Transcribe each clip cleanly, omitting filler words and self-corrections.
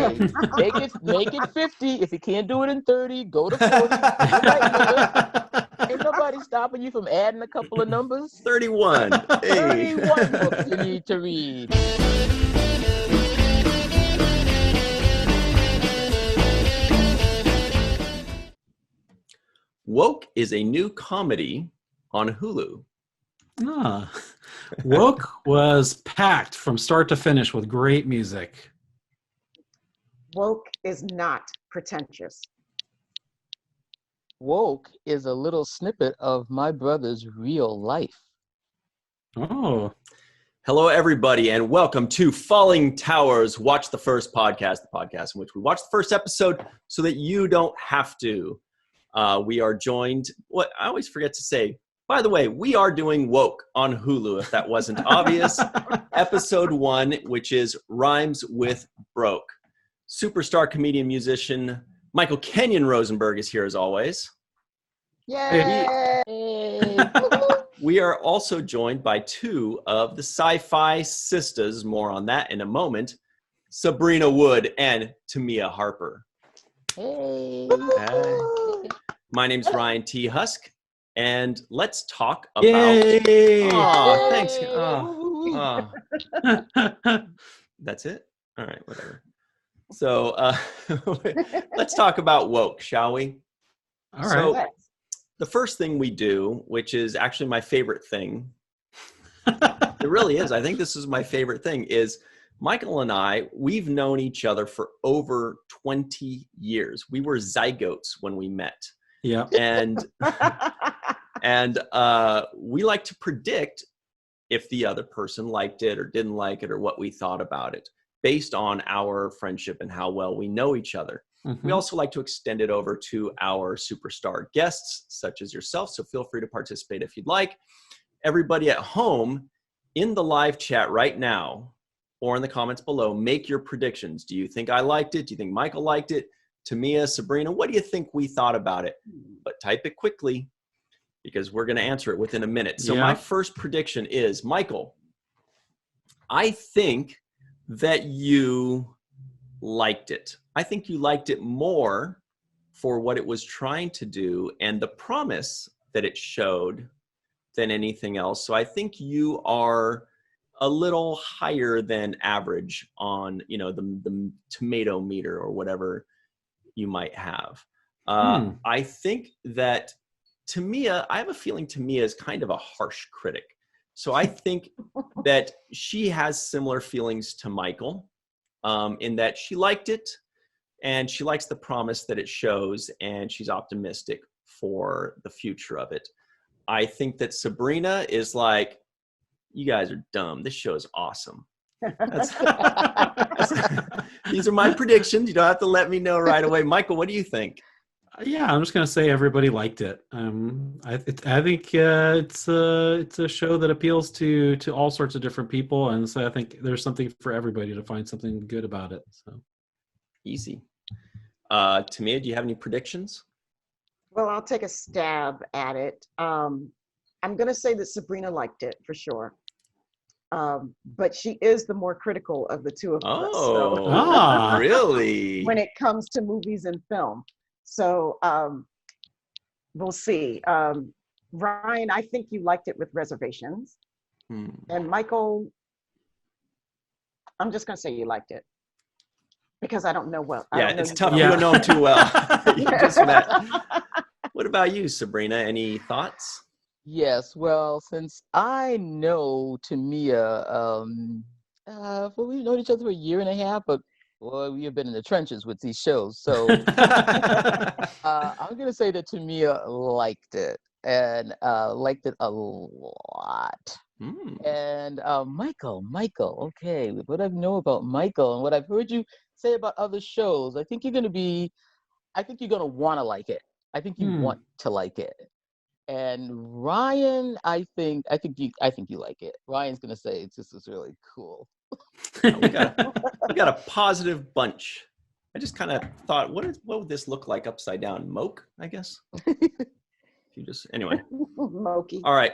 Hey, make it 50. If you can't do it in 30, go to 40. You might, nigga. Ain't nobody stopping you from adding a couple of numbers. 31. Hey. 31 books you need to read. Woke is a new comedy on Hulu. Woke was packed from start to finish with great music. Woke is not pretentious. Woke is a little snippet of my brother's real life. Oh. Hello, everybody, and welcome to Fallingtower's Watch the First podcast, the podcast in which we watch the first episode so that you don't have to. We are joined, what I always forget to say, by the way, we are doing Woke on Hulu, if that wasn't obvious. Episode 1, which is Rhymes with Broke. Superstar comedian musician Michael Kenyon Rosenberg is here as always. Yay! We are also joined by two of the Syfy Sistas, more on that in a moment, Subrina Wood and Tamia Harper. Hey. My name's Ryan T. Husk, and let's talk about... Yay! Oh, thanks. Oh. That's it? All right, whatever. So let's talk about Woke, shall we? All right. So the first thing we do, which is actually my favorite thing, it really is. I think this is my favorite thing, is Michael and I, we've known each other for over 20 years. We were zygotes when we met. Yeah. And we like to predict if the other person liked it or didn't like it or what we thought about it based on our friendship and how well we know each other. Mm-hmm. We also like to extend it over to our superstar guests, such as yourself. So feel free to participate if you'd like. Everybody at home in the live chat right now or in the comments below, make your predictions. Do you think I liked it? Do you think Michael liked it? Tamia, Subrina, what do you think we thought about it? But type it quickly because we're going to answer it within a minute. So my first prediction is, Michael, I think that you liked it. I think you liked it more for what it was trying to do and the promise that it showed than anything else. So I think you are a little higher than average on, the tomato meter or whatever you might have. I think that Tamia, I have a feeling Tamia is kind of a harsh critic. So I think that she has similar feelings to Michael in that she liked it and she likes the promise that it shows and she's optimistic for the future of it. I think that Subrina is like, you guys are dumb. This show is awesome. These are my predictions. You don't have to let me know right away. Michael, what do you think? Yeah, I'm just gonna say everybody liked it. I think it's a show that appeals to all sorts of different people, and so I think there's something for everybody to find something good about it. So easy. Tamia, do you have any predictions? Well, I'll take a stab at it. I'm gonna say that Sabrina liked it for sure. But she is the more critical of the two of us. So. Really? When it comes to movies and film. So we'll see. Ryan, I think you liked it with reservations. And Michael, I'm just going to say you liked it. Because I don't know well. It's tough. You don't know him too well. You just met. What about you, Subrina? Any thoughts? Yes, well, since I know Tamia, we've known each other for a year and a half, but well, we have been in the trenches with these shows. So I'm going to say that Tamia liked it and liked it a lot. And Michael, okay, what I know about Michael and what I've heard you say about other shows, I think you're going to want to like it. I think you want to like it. And Ryan, I think you like it. Ryan's gonna say this is really cool. We got a positive bunch. I just kind of thought, what would this look like upside down? Moke, I guess. Anyway. Mokey. All right.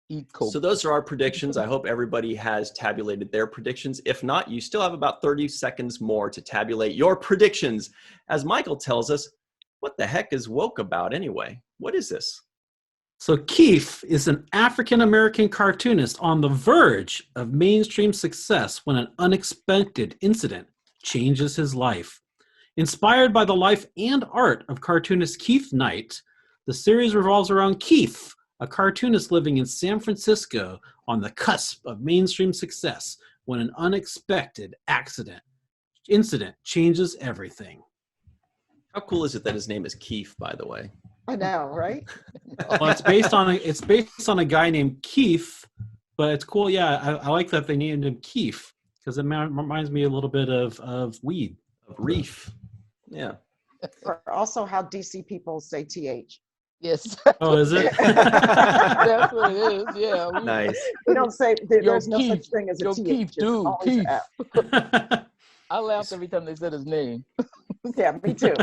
Eat Coke. So those are our predictions. I hope everybody has tabulated their predictions. If not, you still have about 30 seconds more to tabulate your predictions. As Michael tells us, what the heck is woke about anyway? What is this? So Keith is an African-American cartoonist on the verge of mainstream success when an unexpected incident changes his life. Inspired by the life and art of cartoonist Keith Knight, the series revolves around Keith, a cartoonist living in San Francisco on the cusp of mainstream success when an unexpected incident changes everything. How cool is it that his name is Keith, by the way? I know, right? Well, it's based on a guy named Keith, but it's cool. Yeah, I like that they named him Keith because it reminds me a little bit of weed. Of reef. Yeah. Or also how DC people say TH. Yes. Oh, is it? That's what it is. Yeah. Nice. We don't say there's no Keith, such thing as a TH. Keith, it's dude, always Keith. a F. I laughed every time they said his name. Yeah, me too.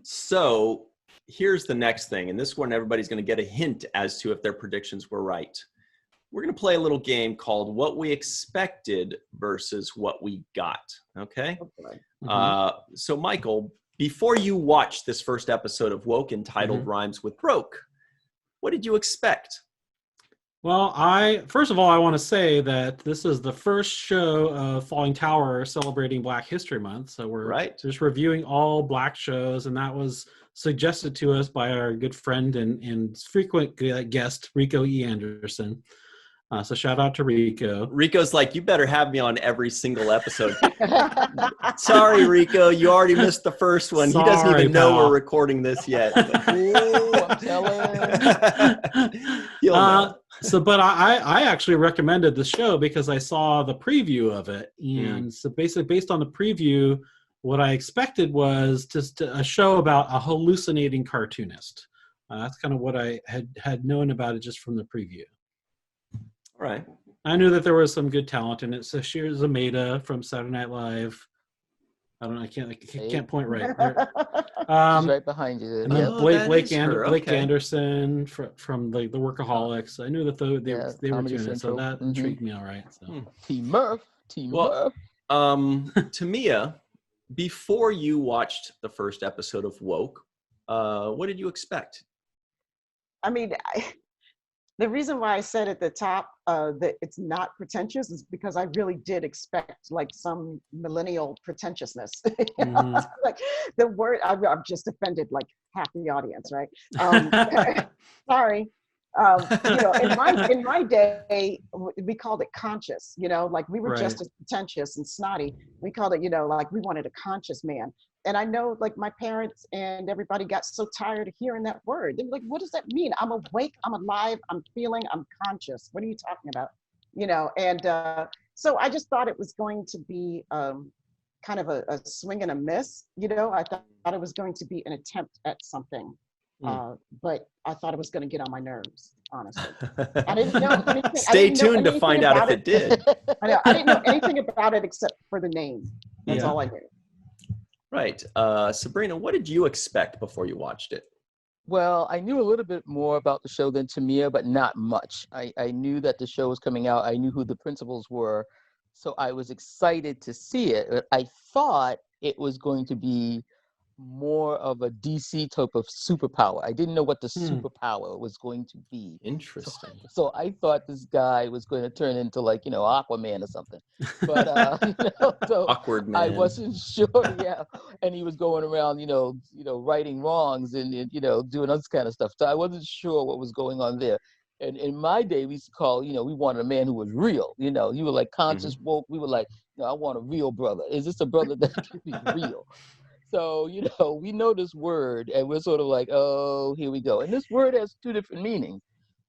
So here's the next thing, and this one everybody's going to get a hint as to if their predictions were right. We're going to play a little game called What We Expected versus What We Got. Okay? So Michael, before you watched this first episode of Woke entitled Rhymes with Broke, what did you expect? Well, first of all, I want to say that this is the first show of Fallingtower celebrating Black History Month. So we're just reviewing all Black shows, and that was suggested to us by our good friend and frequent guest, Rico E. Anderson. So shout out to Rico. Rico's like, you better have me on every single episode. Sorry, Rico, you already missed the first one. Sorry, he doesn't even know pal. we're recording this yet. Ooh, I'm telling. He'll know. But I actually recommended the show because I saw the preview of it. And so basically based on the preview, what I expected was just a show about a hallucinating cartoonist. That's kind of what I had known about it just from the preview. Right. I knew that there was some good talent in it. So here's Zameda from Saturday Night Live. I don't know. I can't point right there. She's right behind you. And then Blake Okay. Anderson from the Workaholics. I knew that they were doing it, so that intrigued me all right. So. Team Murph. Murph. Tamia, before you watched the first episode of Woke, what did you expect? I mean, the reason why I said at the top that it's not pretentious is because I really did expect like some millennial pretentiousness. Like the word, I'm just offended like half the audience, right? Sorry. In my day, we called it conscious, like we were just as pretentious and snotty. We called it, like we wanted a conscious man. And I know like my parents and everybody got so tired of hearing that word. They were like, what does that mean? I'm awake, I'm alive, I'm feeling, I'm conscious. What are you talking about? And so I just thought it was going to be kind of a swing and a miss. I thought it was going to be an attempt at something. But I thought it was going to get on my nerves, honestly. I didn't know anything. Stay tuned to find out if it did. I didn't know anything about it except for the name. That's all I knew. Right. Subrina, what did you expect before you watched it? Well, I knew a little bit more about the show than Tamia, but not much. I knew that the show was coming out. I knew who the principals were. So I was excited to see it. I thought it was going to be more of a DC type of superpower. I didn't know what the superpower was going to be. Interesting. So I thought this guy was going to turn into like, Aquaman or something. But so Awkward man. I wasn't sure, And he was going around, righting wrongs and doing this kind of stuff. So I wasn't sure what was going on there. And in my day, we used to call, we wanted a man who was real. You were like conscious woke. We were like, I want a real brother. Is this a brother that can be real? So, we know this word and we're sort of like, oh, here we go. And this word has two different meanings.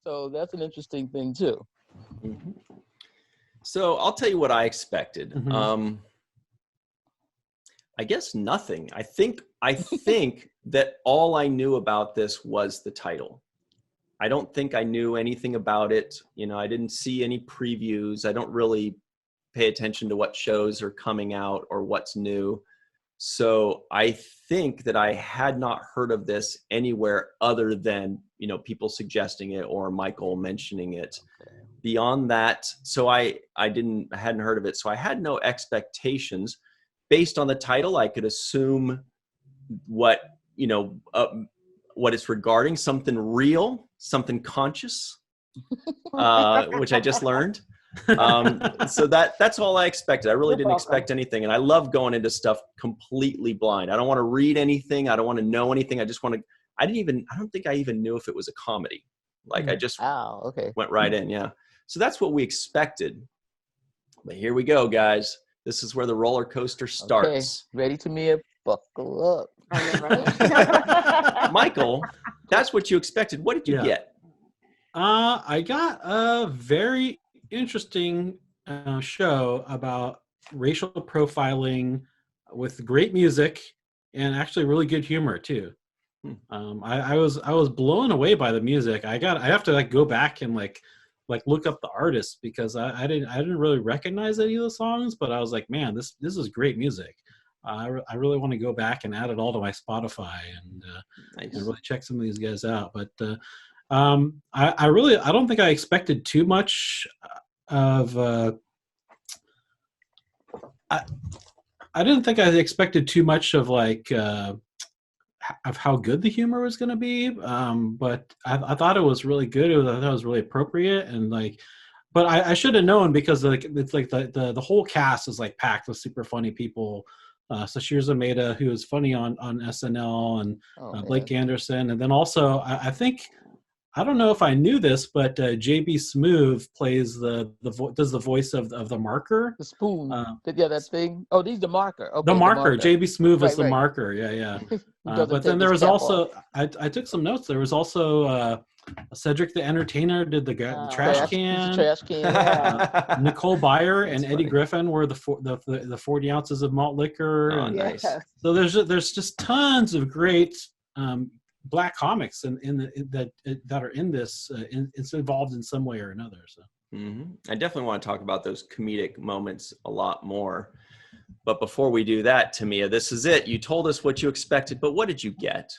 So that's an interesting thing too. So I'll tell you what I expected. I guess nothing. I think that all I knew about this was the title. I don't think I knew anything about it. I didn't see any previews. I don't really pay attention to what shows are coming out or what's new. So I think that I had not heard of this anywhere other than, people suggesting it or Michael mentioning it. Okay. Beyond that, so I hadn't heard of it. So I had no expectations. Based on the title, I could assume what it's regarding, something real, something conscious, which I just learned. So that's all I expected. I really didn't expect anything. And I love going into stuff completely blind. I don't want to read anything. I don't want to know anything. I don't think I even knew if it was a comedy. Like I just went right in. Yeah. So that's what we expected. But here we go, guys. This is where the roller coaster starts. Okay. Ready, Tamia? Buckle up. Michael, that's what you expected. What did you get? I got a very interesting show about racial profiling with great music and actually really good humor too. I was blown away by the music. I have to go back and like look up the artists because I didn't really recognize any of the songs, but I was like, man, this is great music. I really want to go back and add it all to my Spotify and really check some of these guys out. But I don't think I expected too much of. I didn't think I expected too much of of how good the humor was going to be, but I thought it was really good. I thought it was really appropriate and but I should have known because it's like the whole cast is like packed with super funny people. Sashir Zameda, who is funny on SNL, and Blake Anderson, and then also I think I don't know if I knew this, but JB Smoove plays does the voice of the marker, the spoon. That thing. Oh, he's the marker. Okay, the marker. JB Smoove is the marker. Yeah. But then there was also I took some notes. There was also Cedric the Entertainer did the trash can. Trash can. Nicole Byer and Eddie Griffin were the 40 ounces of malt liquor. Oh, nice. So there's just tons of great Black comics that are in this. It's involved in some way or another. So I definitely want to talk about those comedic moments a lot more. But before we do that, Tamia, this is it. You told us what you expected, but what did you get?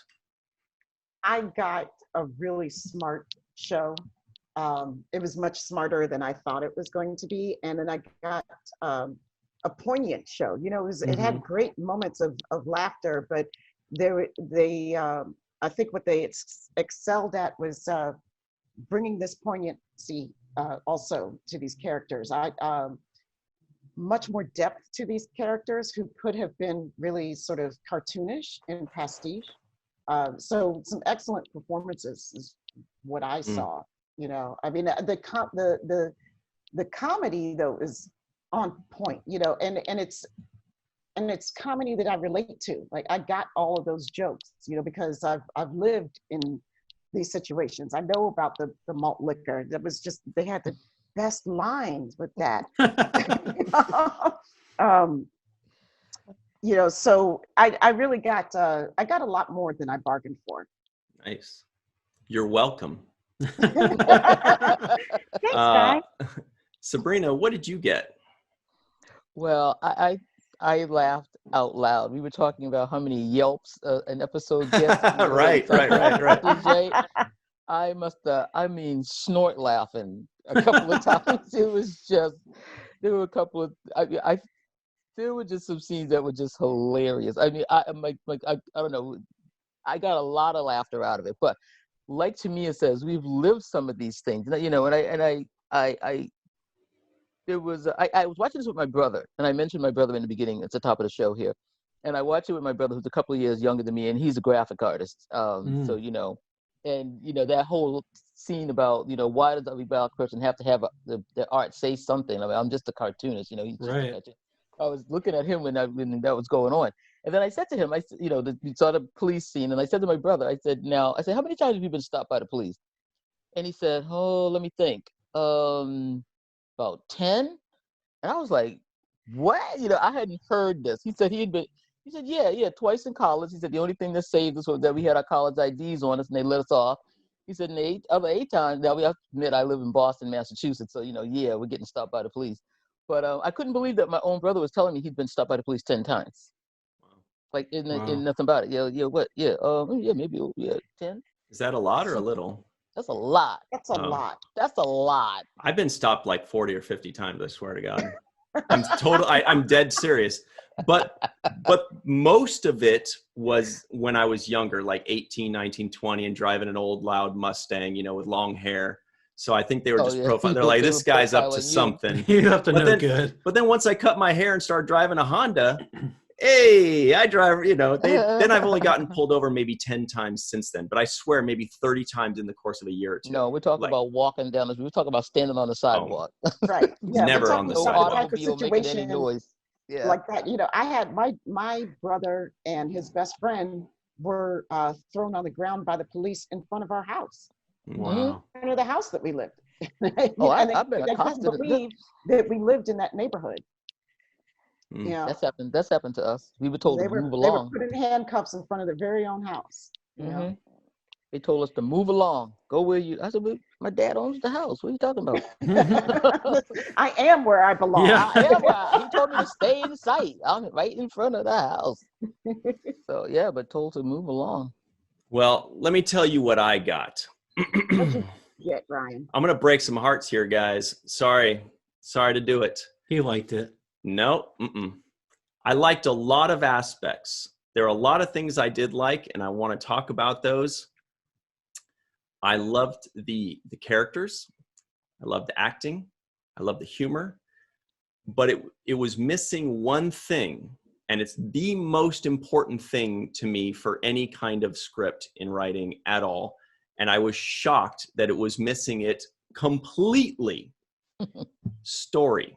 I got a really smart show. It was much smarter than I thought it was going to be. And then I got a poignant show. It had great moments of laughter, but I think what they excelled at was bringing this poignancy also to these characters. Much more depth to these characters who could have been really sort of cartoonish and pastiche. So some excellent performances is what I saw. I mean, the comedy though is on point. And it's comedy that I relate to. Like I got all of those jokes, because I've lived in these situations. I know about the malt liquor. That was just, they had the best lines with that. So I really got I got a lot more than I bargained for. Nice. You're welcome. Thanks, guys. Sabrina, what did you get? Well, I laughed out loud. We were talking about how many yelps an episode gets. Right. I snort laughing a couple of times. It was just, there were a couple of, there were just some scenes that were just hilarious. I mean, I don't know. I got a lot of laughter out of it. But like Tamia says, we've lived some of these things, and I was watching this with my brother, and I mentioned my brother in the beginning. It's the top of the show here, and I watched it with my brother, who's a couple of years younger than me, and he's a graphic artist. So and that whole scene about why does every Black person have to have the art say something? I mean, I'm just a cartoonist, he's just right. I was looking at him when that was going on, and then I said to him, we saw the police scene, and I said to my brother, I said, how many times have you been stopped by the police? And he said, let me think, about 10. And I was like, what? I hadn't heard this. He said yeah, twice in college. He said the only thing that saved us was that we had our college IDs on us and they let us off. He said, and the other 8 times, now we have to admit I live in Boston, Massachusetts, so we're getting stopped by the police. But I couldn't believe that my own brother was telling me he'd been stopped by the police 10 times. Like in Wow. nothing about it. Yeah, what? Yeah, yeah, maybe 10. Is that a lot or a little? That's a lot. That's a lot. That's a lot. I've been stopped like 40 or 50 times, I swear to God. I'm dead serious. But most of it was when I was younger, like 18, 19, 20, and driving an old loud Mustang, you know, with long hair. So I think they were just profiling. They're like, this guy's up to something. You have to know good. But then once I cut my hair and started driving a Honda, hey, I drive, you know, then I've only gotten pulled over maybe 10 times since then. But I swear maybe 30 times in the course of a year or two. No, we're talking about walking down the street. We're talking about standing on the sidewalk. Right. Yeah, Never on the sidewalk. Automobile making any noise. Yeah. Like that. You know, I had my brother and his best friend were thrown on the ground by the police in front of our house. Wow. In front of the house that we lived. I've been accosted. They couldn't believe that we lived in that neighborhood. Yeah, that's happened to us. We were told to move along. They were put in handcuffs in front of their very own house. You know? They told us to move along. Go where you. I said, my dad owns the house. What are you talking about? I am where I belong. Yeah. He told me to stay in sight. I'm right in front of the house. So yeah, but told to move along. Well, let me tell you what I got. What'd you get, Ryan? I'm gonna break some hearts here, guys. Sorry to do it. He liked it. No, I liked a lot of aspects. There are a lot of things I did like, and I want to talk about those. I loved the characters. I loved the acting. I loved the humor. But it was missing one thing, and it's the most important thing to me for any kind of script in writing at all. And I was shocked that it was missing it completely. Story.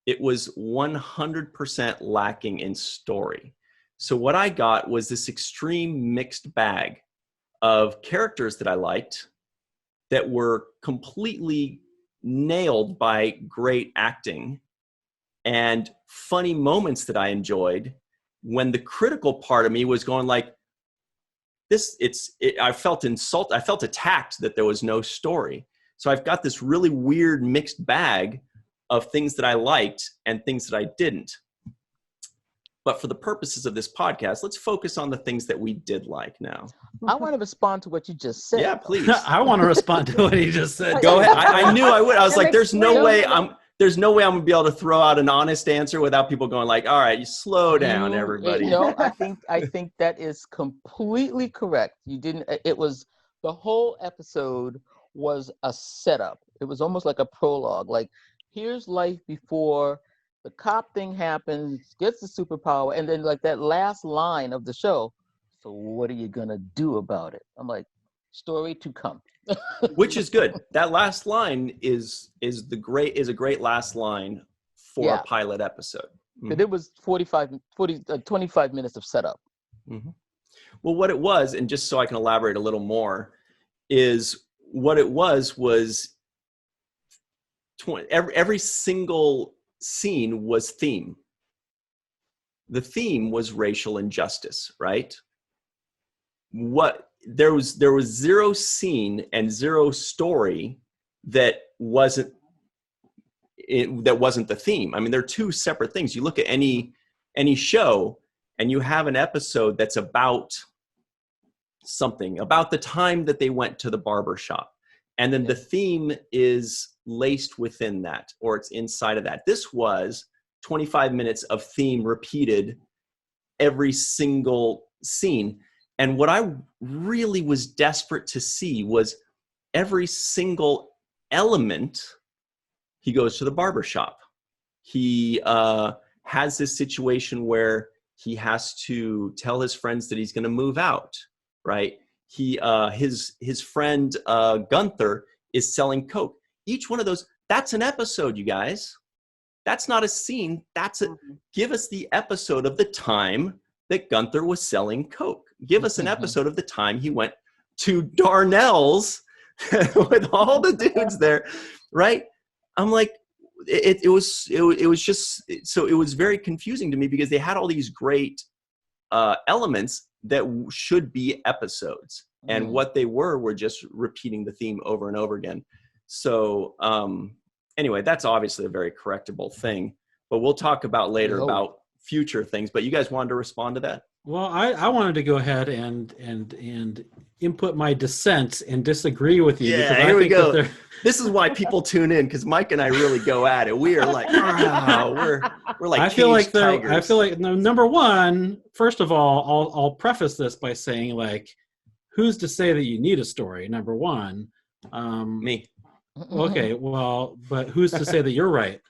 It was 100% lacking in story. So what I got was this extreme mixed bag of characters that I liked that were completely nailed by great acting and funny moments that I enjoyed, when the critical part of me was going like, I felt insulted. I felt attacked that there was no story. So I've got this really weird mixed bag of things that I liked and things that I didn't. But for the purposes of this podcast, let's focus on the things that we did like now. I want to respond to what you just said. Yeah, please. I want to respond to what he just said. Go ahead. I knew I would. I was like, there's no way I'm going to be able to throw out an honest answer without people going like, all right, you slow down, everybody. No, I think that is completely correct. It was, the whole episode was a setup. It was almost like a prologue. Like, here's life before the cop thing happens, gets the superpower, and then like that last line of the show, so what are you gonna do about it? I'm like, story to come. Which is good. That last line is a great last line for a pilot episode. But it was 25 minutes of setup. Mm-hmm. Well, what it was, and just so I can elaborate a little more, is what it was every single scene was theme. The theme was racial injustice, right? There was zero scene and zero story that wasn't the theme. I mean, they're two separate things. You look at any show and you have an episode that's about something, about the time that they went to the barber shop. And then the theme is laced within that, or it's inside of that. This was 25 minutes of theme repeated every single scene. And what I really was desperate to see was every single element. He goes to the barber shop. He has this situation where he has to tell his friends that he's going to move out, right? His friend Gunther is selling coke. Each one of those, that's an episode, you guys. That's not a scene. Give us the episode of the time that Gunther was selling coke. Give us an episode of the time he went to Darnell's with all the dudes there, right? I'm like, it was just, so it was very confusing to me because they had all these great elements that should be episodes. And what they were just repeating the theme over and over again. So anyway, that's obviously a very correctable thing, but we'll talk about later about future things, but you guys wanted to respond to that? Well, I wanted to go ahead and input my dissent and disagree with you, because Here I we think go. that This is why people tune in, because Mike and I really go at it. We are like, oh, we're like I feel like tigers. I feel like number one, first of all, I'll preface this by saying, like, who's to say that you need a story? Number one, me. Okay, well, but who's to say that you're right?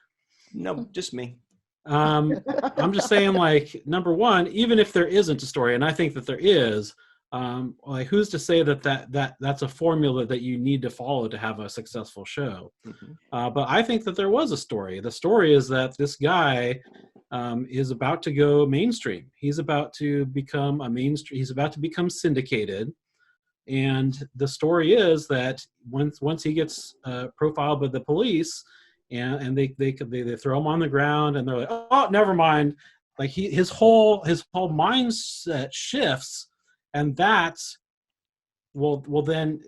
No, just me. I'm just saying, like, number one, even if there isn't a story, and I think that there is, like, who's to say that's a formula that you need to follow to have a successful show? But I think that there was a story. The story is that this guy is about to go mainstream. He's about to become he's about to become syndicated. And the story is that once he gets profiled by the police, and they throw him on the ground, and they're like, oh, never mind. Like, his whole mindset shifts, and that will then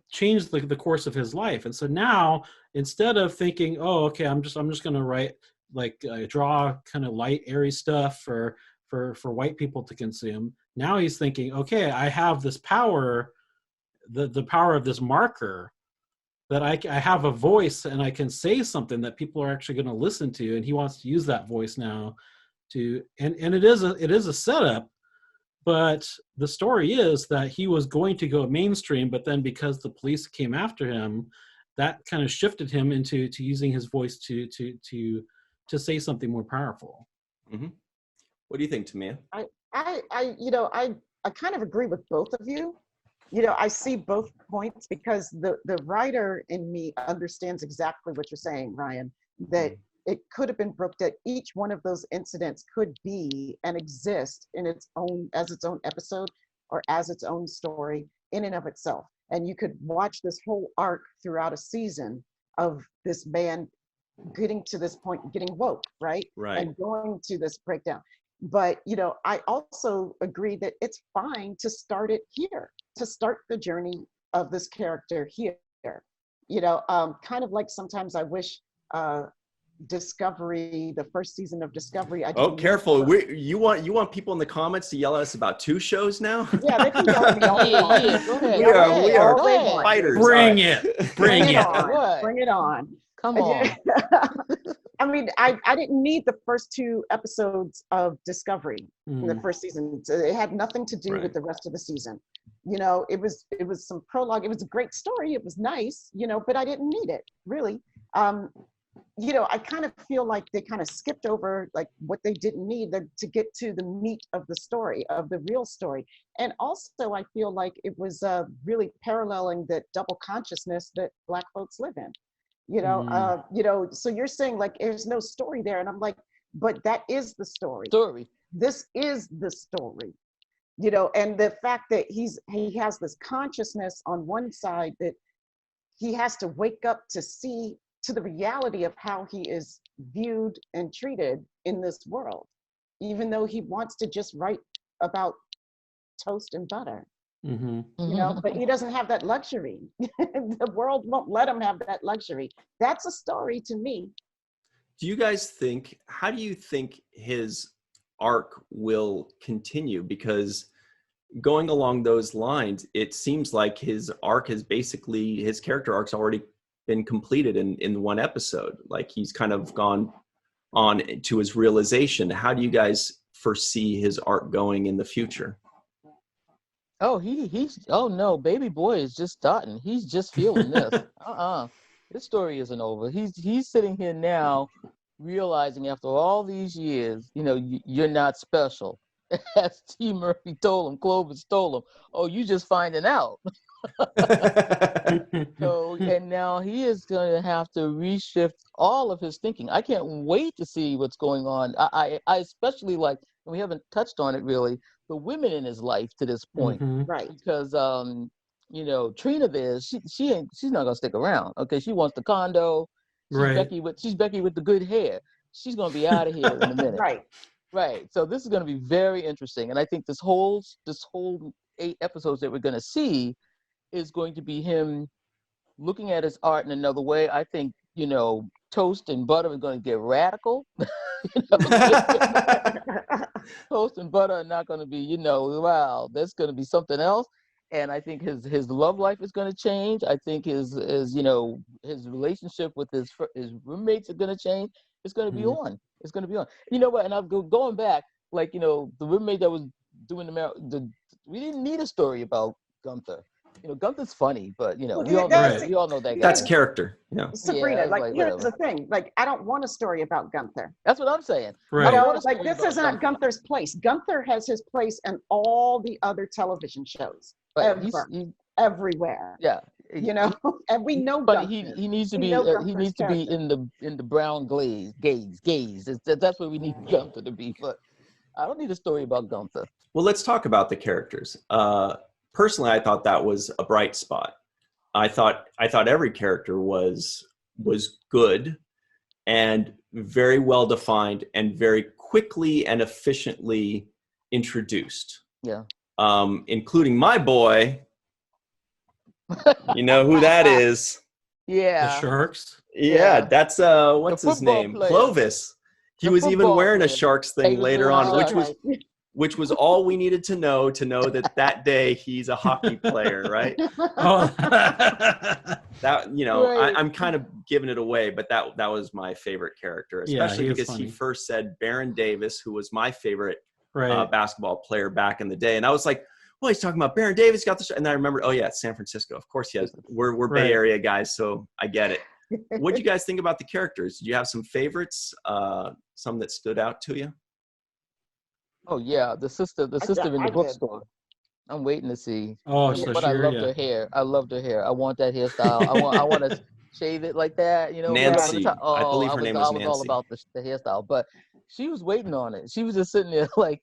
change the course of his life. And so now, instead of thinking, oh, okay, I'm just going to write, like, draw kind of light, airy stuff for white people to consume, now he's thinking, okay, I have this power, the power of this marker, that I have a voice, and I can say something that people are actually going to listen to, and he wants to use that voice now to, and it is a setup, but the story is that he was going to go mainstream, but then because the police came after him, that kind of shifted him into using his voice to say something more powerful. Mm-hmm. What do you think, Tamia? I kind of agree with both of you. I see both points, because the writer in me understands exactly what you're saying, Ryan, that it could have been broke, that each one of those incidents could be and exist in as its own episode, or as its own story in and of itself. And you could watch this whole arc throughout a season of this man getting to this point, getting woke, right? And going to this breakdown. But, I also agree that it's fine to start it here, to start the journey of this character here. Kind of like sometimes I wish Discovery, the first season of Discovery. Careful. You want people in the comments to yell at us about 2 shows now? Yeah, they can yell at me all day long. We are fighters. Bring it. Bring it on. Come on. I mean, I didn't need the first 2 episodes of Discovery in the first season. So it had nothing to do with the rest of the season. It was some prologue. It was a great story. It was nice, but I didn't need it, really. I kind of feel like they kind of skipped over, like, what they didn't need to get to the meat of the story, of the real story. And also, I feel like it was really paralleling that double consciousness that Black folks live in. So you're saying, like, there's no story there, and I'm like, but that is the story. This is the story, and the fact that he has this consciousness on one side, that he has to wake up to see to the reality of how he is viewed and treated in this world, even though he wants to just write about toast and butter. But he doesn't have that luxury. The world won't let him have that luxury. That's a story to me. How do you think his arc will continue? Because going along those lines, it seems like his character arc's already been completed in one episode. Like, he's kind of gone on to his realization. How do you guys foresee his arc going in the future? Oh, oh no, baby boy is just starting. He's just feeling this. This story isn't over. He's sitting here now, realizing after all these years, you're not special. As T. Murphy told him, Clovis told him, oh, you just finding out. So, and now he is going to have to reshift all of his thinking. I can't wait to see what's going on. I especially like, and we haven't touched on it really, the women in his life to this point, right? Because Trina there, she's not gonna stick around. Okay, she wants the condo. She's Becky with the good hair. She's gonna be out of here in a minute. Right. So this is gonna be very interesting, and I think this whole 8 episodes that we're gonna see is going to be him looking at his art in another way. I think toast and butter are going to get radical. Toast and butter are not going to be, wow, there's going to be something else. And I think his love life is going to change. I think his his relationship with his roommates are going to change. It's going to be on. It's going to be on. You know what? And I'm going back, like, the roommate that was doing we didn't need a story about Gunther. Gunther's funny, but we all know that guy. That's character. Yeah. Sabrina, here's the thing. I don't want a story about Gunther. That's what I'm saying. Right. This is not Gunther's place. Gunther has his place in all the other television shows. Everywhere. Yeah. And we know. But he needs to be in the brown gaze. That's what we need Gunther to be. But I don't need a story about Gunther. Well, let's talk about the characters. Personally, I thought that was a bright spot. I thought every character was good and very well defined and very quickly and efficiently introduced. Yeah. Including my boy. You know who that is? Yeah. The Sharks. Yeah, that's what's his name? Player. Clovis. He was even wearing a Sharks thing later on, which was all we needed to know that day he's a hockey player, right? Oh. I'm kind of giving it away, but that was my favorite character, especially because he first said Baron Davis, who was my favorite basketball player back in the day, and I was like, well, he's talking about Baron Davis got the, and I remember, oh yeah, it's San Francisco. Of course he has. We're Bay Area guys, so I get it. What did you guys think about the characters? Did you have some favorites? Some that stood out to you? Oh yeah, the sister in the bookstore. I'm waiting to see. Oh, but I loved her hair. I loved her hair. I want that hairstyle. I want to shave it like that. Nancy. I believe her name was Nancy. I was all about the hairstyle, but she was waiting on it. She was just sitting there like,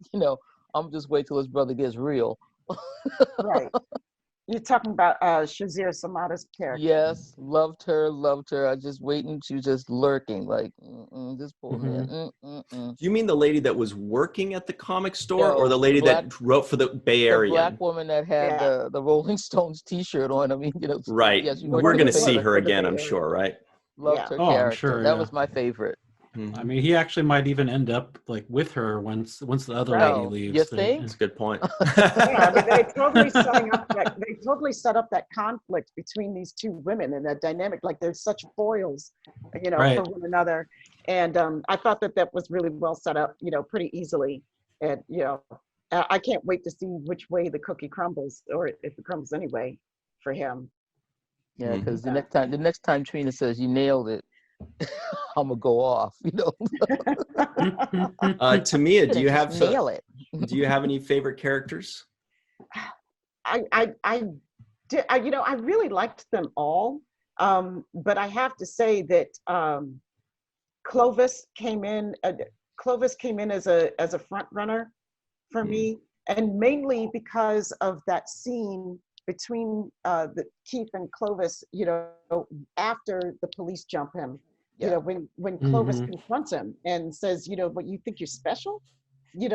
I'm just wait till his brother gets real. Right. You're talking about Shazir Samada's character. Yes, loved her. I just waiting. She was just lurking, like this poor man. You mean the lady that was working at the comic store, or the lady that wrote for the Bay Area? The black woman that had the Rolling Stones T-shirt on. I mean, right. Yes, we're going to see her again, I'm sure, right? Loved her character. I'm sure, that was my favorite. I mean, he actually might even end up like with her once the other lady leaves. You think? That's a good point. They totally set up that conflict between these two women and that dynamic. Like they're such foils, for one another. And I thought that was really well set up, pretty easily. And I can't wait to see which way the cookie crumbles, or if it crumbles anyway, for him. Yeah, because the next time Trina says you nailed it, I'm gonna go off, Tamia, do you have nail it? Do you have any favorite characters? I did. I really liked them all, but I have to say that Clovis came in as a front runner for me, and mainly because of that scene between Keith and Clovis. After the police jump him. When Clovis confronts him and says, but you think you're special? You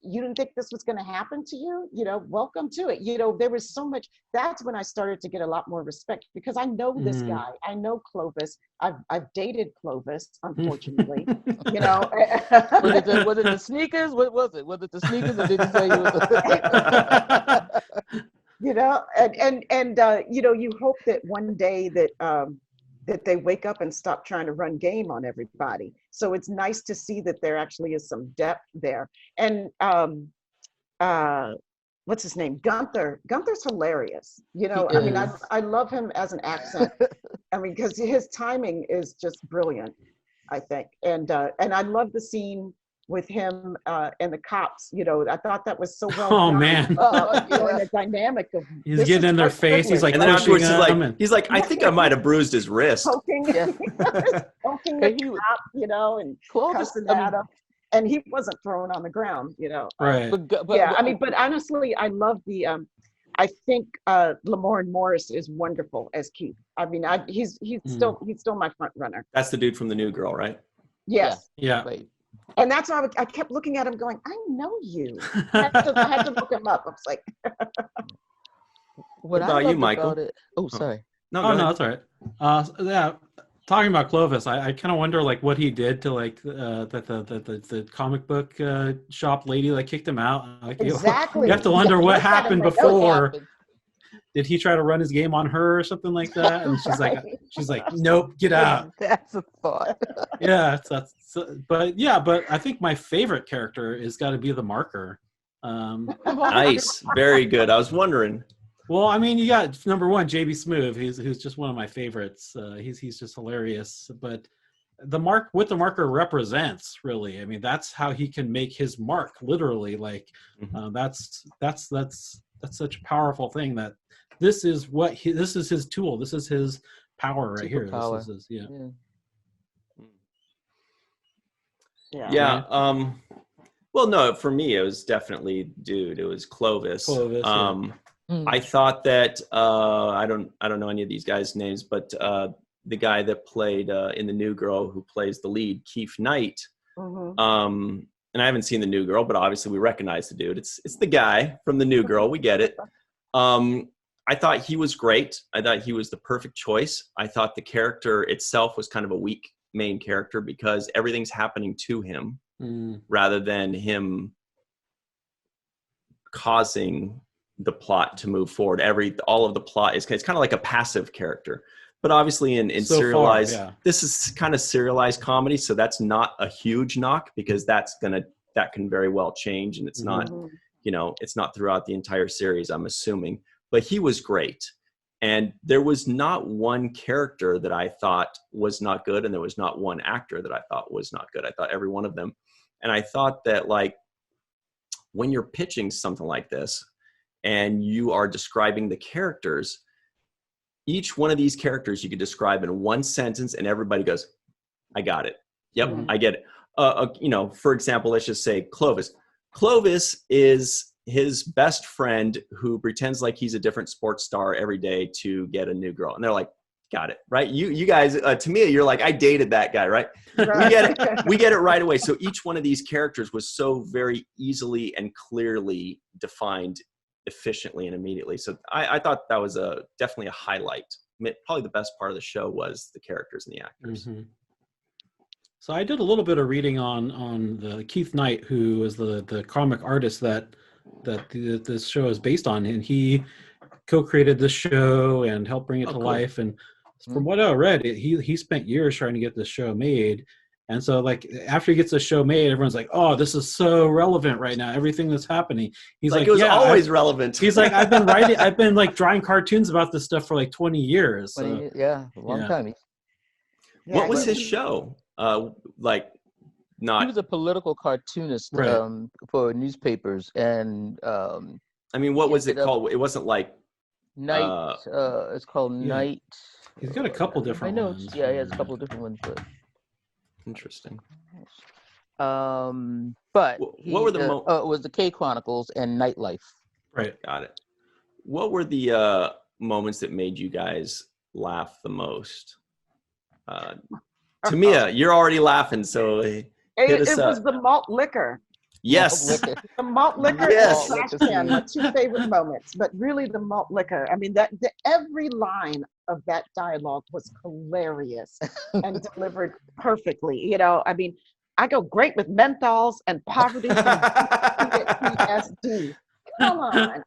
didn't think this was going to happen to you? Welcome to it. There was so much. That's when I started to get a lot more respect, because I know this guy. I know Clovis. I've dated Clovis, unfortunately. Was it the sneakers? What was it? Was it the sneakers, or did he say you was? You hope that one day that they wake up and stop trying to run game on everybody. So it's nice to see that there actually is some depth there. And what's his name? Gunther's hilarious. I love him as an accent. Because his timing is just brilliant, I think. And I love the scene with him and the cops. I thought that was so well done. Oh man. The dynamic of he's getting in their face. He's like, and then afterwards he's like, I think I might have bruised his wrist. Poking the cop, and cussing at him. And he wasn't thrown on the ground, Right. But honestly, I love the I think Lamorne Morris is wonderful as Keith. He's still my front runner. That's the dude from The New Girl, right? Yes. Yeah. Right. And that's why I kept looking at him going, I know you. I had to look him up. I was like, what about you, Michael? Sorry. No, that's all right. talking about Clovis, I kind of wonder like what he did to like the comic book shop lady that kicked him out. Like, Exactly. you have to wonder what happened before. Happened. Did he try to run his game on her or something like that? And she's like, nope, get out. That's a thought. Yeah, but I think my favorite character is got to be the Marker. Nice, very good. I was wondering. Well, I mean, you got number one, JB Smoove, who's just one of my favorites. He's just hilarious. But what the Marker represents, really, I mean, that's how he can make his mark, literally. Like, that's such a powerful thing. That this is his tool. This is his power right here. Power. This is his, Yeah. Well, no, for me, it was definitely It was Clovis. I thought that I don't know any of these guys' names, but the guy that played in The New Girl, who plays the lead, Keith Knight. And I haven't seen The New Girl, but obviously we recognize the dude. It's the guy from The New Girl. We get it. I thought he was great. I thought he was the perfect choice. I thought the character itself was kind of a weak main character because everything's happening to him rather than him causing the plot to move forward. All of the plot it's kind of like a passive character. But obviously in serialized, this is kind of serialized comedy, so that's not a huge knock because that can very well change, and it's not, it's not throughout the entire series, I'm assuming. But he was great. And there was not one character that I thought was not good, and there was not one actor that I thought was not good. I thought every one of them. And I thought that, like, when you're pitching something like this and you are describing the characters, each one of these characters you could describe in one sentence and everybody goes, I got it. Yep, I get it. For example, let's just say Clovis. Clovis is his best friend who pretends like he's a different sports star every day to get a new girl. And they're like, got it, right? You guys, Tamia, you're like, I dated that guy, right? We get it right away. So each one of these characters was so very easily and clearly defined efficiently and immediately. So I thought that was definitely a highlight. Probably the best part of the show was the characters and the actors. So I did a little bit of reading on the Keith Knight, who is the comic artist that this show is based on, and he co-created this show and helped bring it to life. And from what I read, he spent years trying to get this show made. And so, like, after he gets the show made, everyone's like, "Oh, this is so relevant right now. Everything that's happening." He's like, "It was always relevant." He's like, "I've been like drawing cartoons about this stuff for like 20 years." So, a long time. What was his show? He was a political cartoonist for newspapers, and I mean, what was it called? It wasn't like Night. It's called Night. He's got a couple different ones. Yeah, he has a couple of different ones. But interesting. But what were the it was the K Chronicles and Nightlife. Right, got it. What were the moments that made you guys laugh the most? Tamia, you're already laughing, so hit us up. It was the malt liquor. Yes. The malt liquor yes. and trash can, my two favorite moments, but really the malt liquor. I mean, every line of that dialogue was hilarious and delivered perfectly. I mean, I go great with menthols and poverty and PTSD. Come on.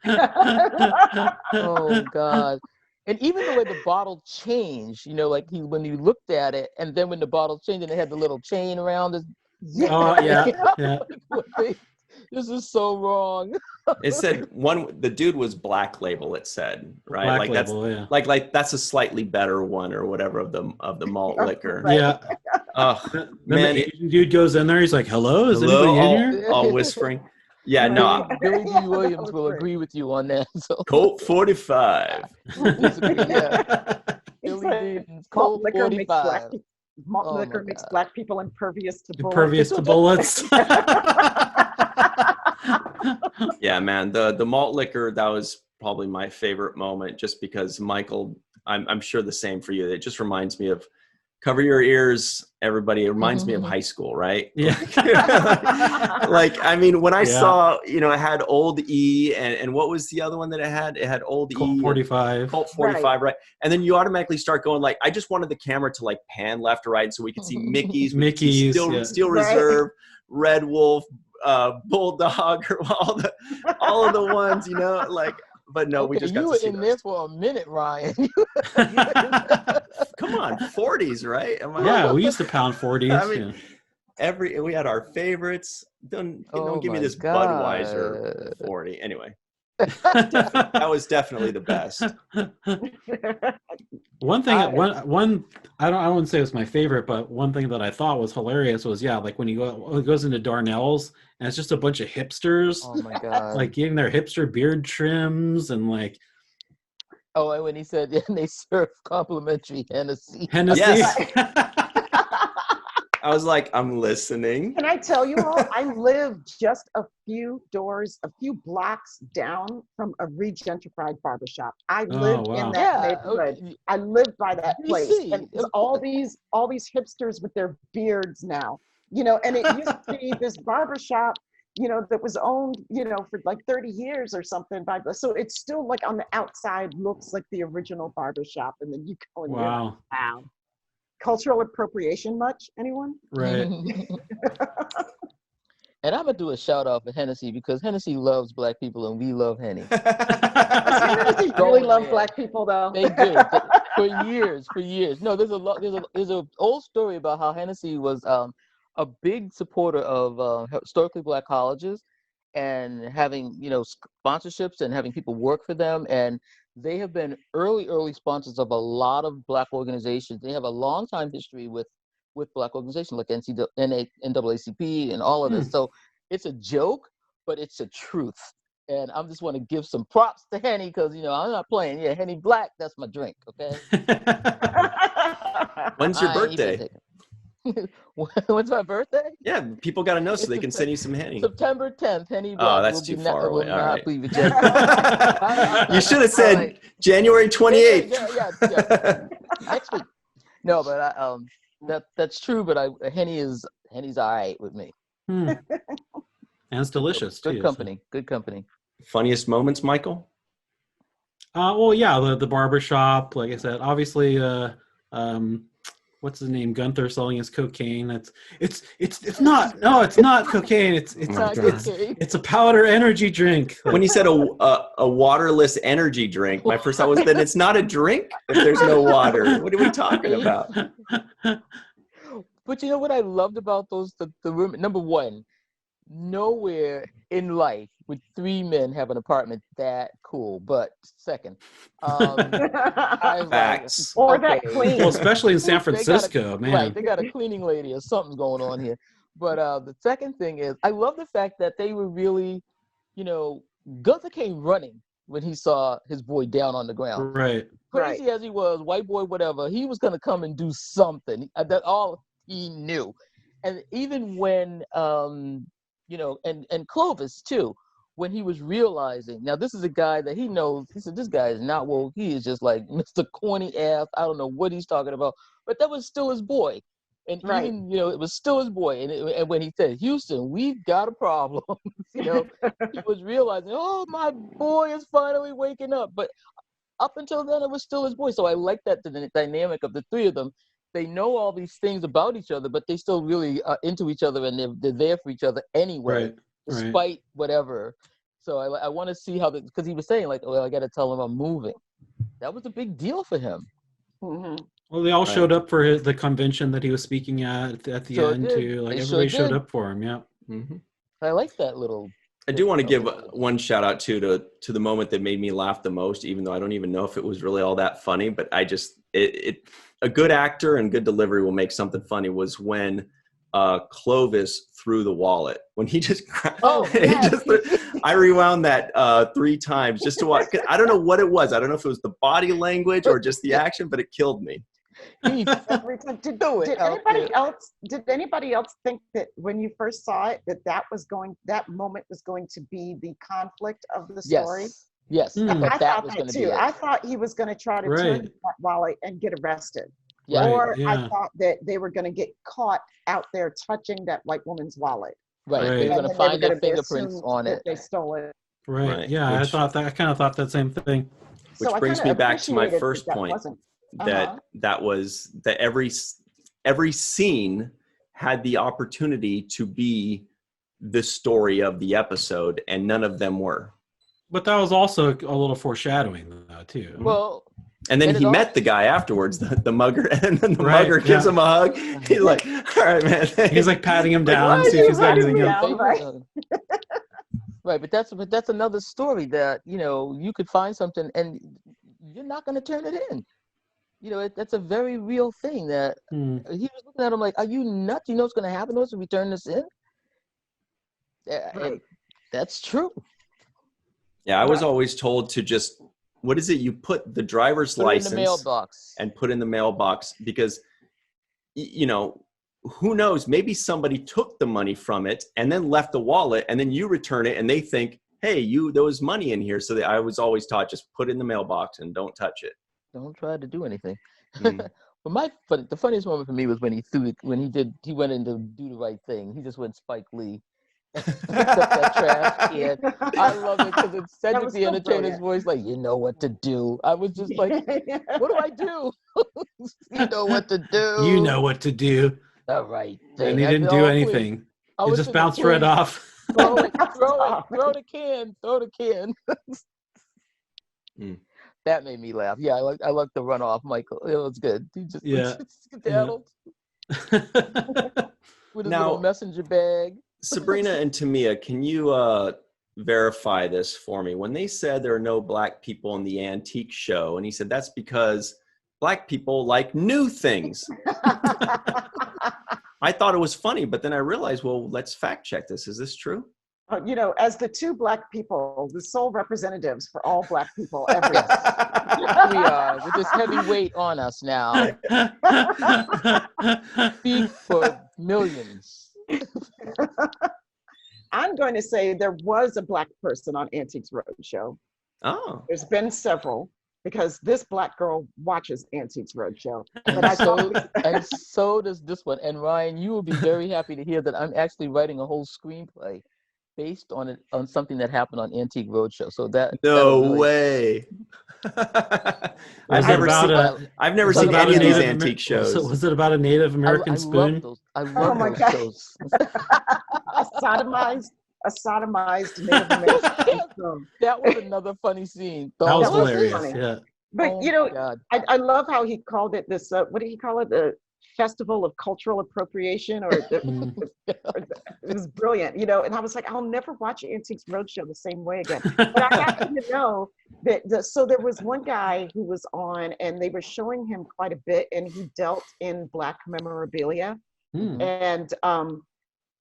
Oh, God. And even the way the bottle changed, like when you looked at it, and then when the bottle changed and it had the little chain around it. Oh, yeah. This is so wrong. It said the dude was Black Label, it said, right? Black like Label, that's like that's a slightly better one or whatever of the malt liquor. Yeah. Man, the dude goes in there, he's like, hello, is anybody in here? All whispering. Yeah, no. Billy D. Williams will agree with you on that. So. Colt 45. Billy D. Colt 45. Malt liquor makes Black people impervious to bullets. Impervious to bullets. Yeah, man. The malt liquor, that was probably my favorite moment, just because Michael, I'm sure the same for you. It just reminds me of Cover your ears, everybody. It reminds me of high school, right? Yeah. Like, I mean, when I Yeah. saw, you know, it had Old E, and what was the other one that it had? It had Old Colt E. 45. Colt 45, right? And then you automatically start going like, I just wanted the camera to like pan left or right so we could see Mickey's, we could see Mickey's, Steel Right. Reserve, Red Wolf, Bulldog, or all of the ones, you know, like. But no, we just got you to were see in those. there for a minute, Ryan. Come on, 40s, right? Yeah, we used to pound 40s. I mean, we had our favorites. Don't give me this Budweiser 40. Anyway, that was definitely the best. One thing, one I wouldn't say it was my favorite, but one thing that I thought was hilarious was like when he goes into Darnell's and it's just a bunch of hipsters. Oh my god! Like getting their hipster beard trims and like. Oh, and when he said they serve complimentary Hennessy. Yes. I was like, I'm listening. Can I tell you all, I live just a few blocks down from a regentrified barbershop. I lived in that neighborhood. Okay. I lived by that place. And it's all these hipsters with their beards now, you know, and it used to be this barbershop, you know, that was owned, you know, for like 30 years or something. So it's still like on the outside looks like the original barbershop. And then you go and you're like, wow. Cultural appropriation much? Anyone? Right. And I'm gonna do a shout out for Hennessy because Hennessy loves black people and we love Henny. Hennessy really love black people though. They do for years. No, there's a old story about how Hennessy was a big supporter of historically black colleges and having, you know, sponsorships and having people work for them. And they have been early sponsors of a lot of black organizations. They have a long time history with black organizations like NAACP and all of this. So it's a joke, but it's a truth. And I just want to give some props to Henny because, you know, I'm not playing. Yeah, Henny Black, that's my drink, okay? When's your birthday? When's my birthday? Yeah, people got to know so they can send you some Henny. September 10th, Henny Black. Oh, that's too far away. All right. You should have said January 28th. Yeah. Next week. No, but that's true. But Henny's all right with me. And it's delicious too. Good company. Funniest moments, Michael? Well, yeah, the barbershop. Like I said, obviously, what's his name? Gunther selling his cocaine. It's not cocaine. It's a powder energy drink. When you said a waterless energy drink, my first thought was that it's not a drink if there's no water. What are we talking about? But you know what I loved about the room? Number one, nowhere in life would three men have an apartment that cool. But second, facts. Or that clean. Well, especially in San Francisco, man. Right, they got a cleaning lady or something's going on here. But the second thing is, I love the fact that they were really, you know, Gunther came running when he saw his boy down on the ground. Right. Crazy as he was, white boy, whatever, he was going to come and do something. That's all he knew. And even when, you know, and Clovis too, when he was realizing, now this is a guy that he knows, he said, this guy is not woke. He is just like Mr. Corny ass. I don't know what he's talking about, but that was still his boy. And even, you know, it was still his boy. And when he said, Houston, we've got a problem, you know, he was realizing, oh, my boy is finally waking up. But up until then, it was still his boy. So I like that the dynamic of the three of them. They know all these things about each other, but they still really are into each other and they're there for each other anyway, despite whatever. So I want to see how, because he was saying like, well, I got to tell him I'm moving. That was a big deal for him. Mm-hmm. Well, they all showed up for the convention that he was speaking at the end too. Like everybody showed up for him. Yeah. Mm-hmm. I like that little. I do want to give one shout out to the moment that made me laugh the most, even though I don't even know if it was really all that funny, but I just, a good actor and good delivery will make something funny was when Clovis threw the wallet. When he just, I rewound that 3 times just to watch. I don't know what it was. I don't know if it was the body language or just the action, but it killed me. Did anybody else think that when you first saw it, that moment was going to be the conflict of the story? Yes. I thought that too. I thought he was going to try to turn that wallet and get arrested. Yeah. Or I yeah. thought that they were going to get caught out there touching that white woman's wallet. Right. Right. They're And going to then they were find going their to be fingerprints assumed on that it. they stole it. Right. Right. Yeah. Which I kind of thought that same thing. So I brings kind me of back to my appreciated first that point, wasn't. that every scene had the opportunity to be the story of the episode, and none of them were. But that was also a little foreshadowing, though, too. Well, And then and he it met also, the guy afterwards, the mugger, and then the Right, mugger gives yeah. him a hug. He's like, "All right, man." He's like patting him Like, down, why see are if you he's got patting anything me else. down? Right. Right, but that's another story that you could find something and you're not going to turn it in. That's a very real thing that Hmm. he was looking at him like, are you nuts? You know what's going to happen to us if we turn this in? And Right. that's true. Yeah, I was Right. always told to just, what is it? You put the driver's Put it in license the mailbox. and put in the mailbox, because, who knows? Maybe somebody took the money from it and then left the wallet, and then you return it and they think, hey, there was money in here. So I was always taught, just put it in the mailbox and don't touch it. Don't try to do anything. Mm. But the funniest moment for me was when he went in to do the right thing. He just went Spike Lee. Picked up that trash can. I love it because it's Cedric was the so Entertainer's brilliant. voice, like, you know what to do. I was just like, what do I do? You know what to do. You know what to do. The right thing. And he I didn't said, do "Oh, anything. please." I He was just sitting there, bounced right "Please, off. Throw it, Bounced throw it, off. throw the can, throw the can. Mm. That made me laugh. Yeah, I like the runoff, Michael. It was good. He just Yeah. skedaddled with his little Now, messenger bag. Sabrina and Tamia, can you verify this for me? When they said there are no black people in the antique show, and he said that's because black people like new things. I thought it was funny, but then I realized, well, let's fact check this. Is this true? As the two black people, the sole representatives for all black people everywhere. We are with this heavy weight on us now. Speak for millions. I'm going to say there was a black person on Antiques Roadshow. Oh. There's been several, because this black girl watches Antiques Roadshow. But I thought And so does this one. And Ryan, you will be very happy to hear that I'm actually writing a whole screenplay based on something that happened on Antique Roadshow. So No way. I've never seen any of these antique shows. So was it about a Native American spoon? I love those shows. a sodomized Native American spoon. That was another funny scene. That was That was hilarious. funny. Yeah. But God. I love how he called it this. What did he call it? The Festival of Cultural Appropriation, it was brilliant, And I was like, I'll never watch Antiques Roadshow the same way again. But I happen to know that. So there was one guy who was on, and they were showing him quite a bit, and he dealt in black memorabilia, and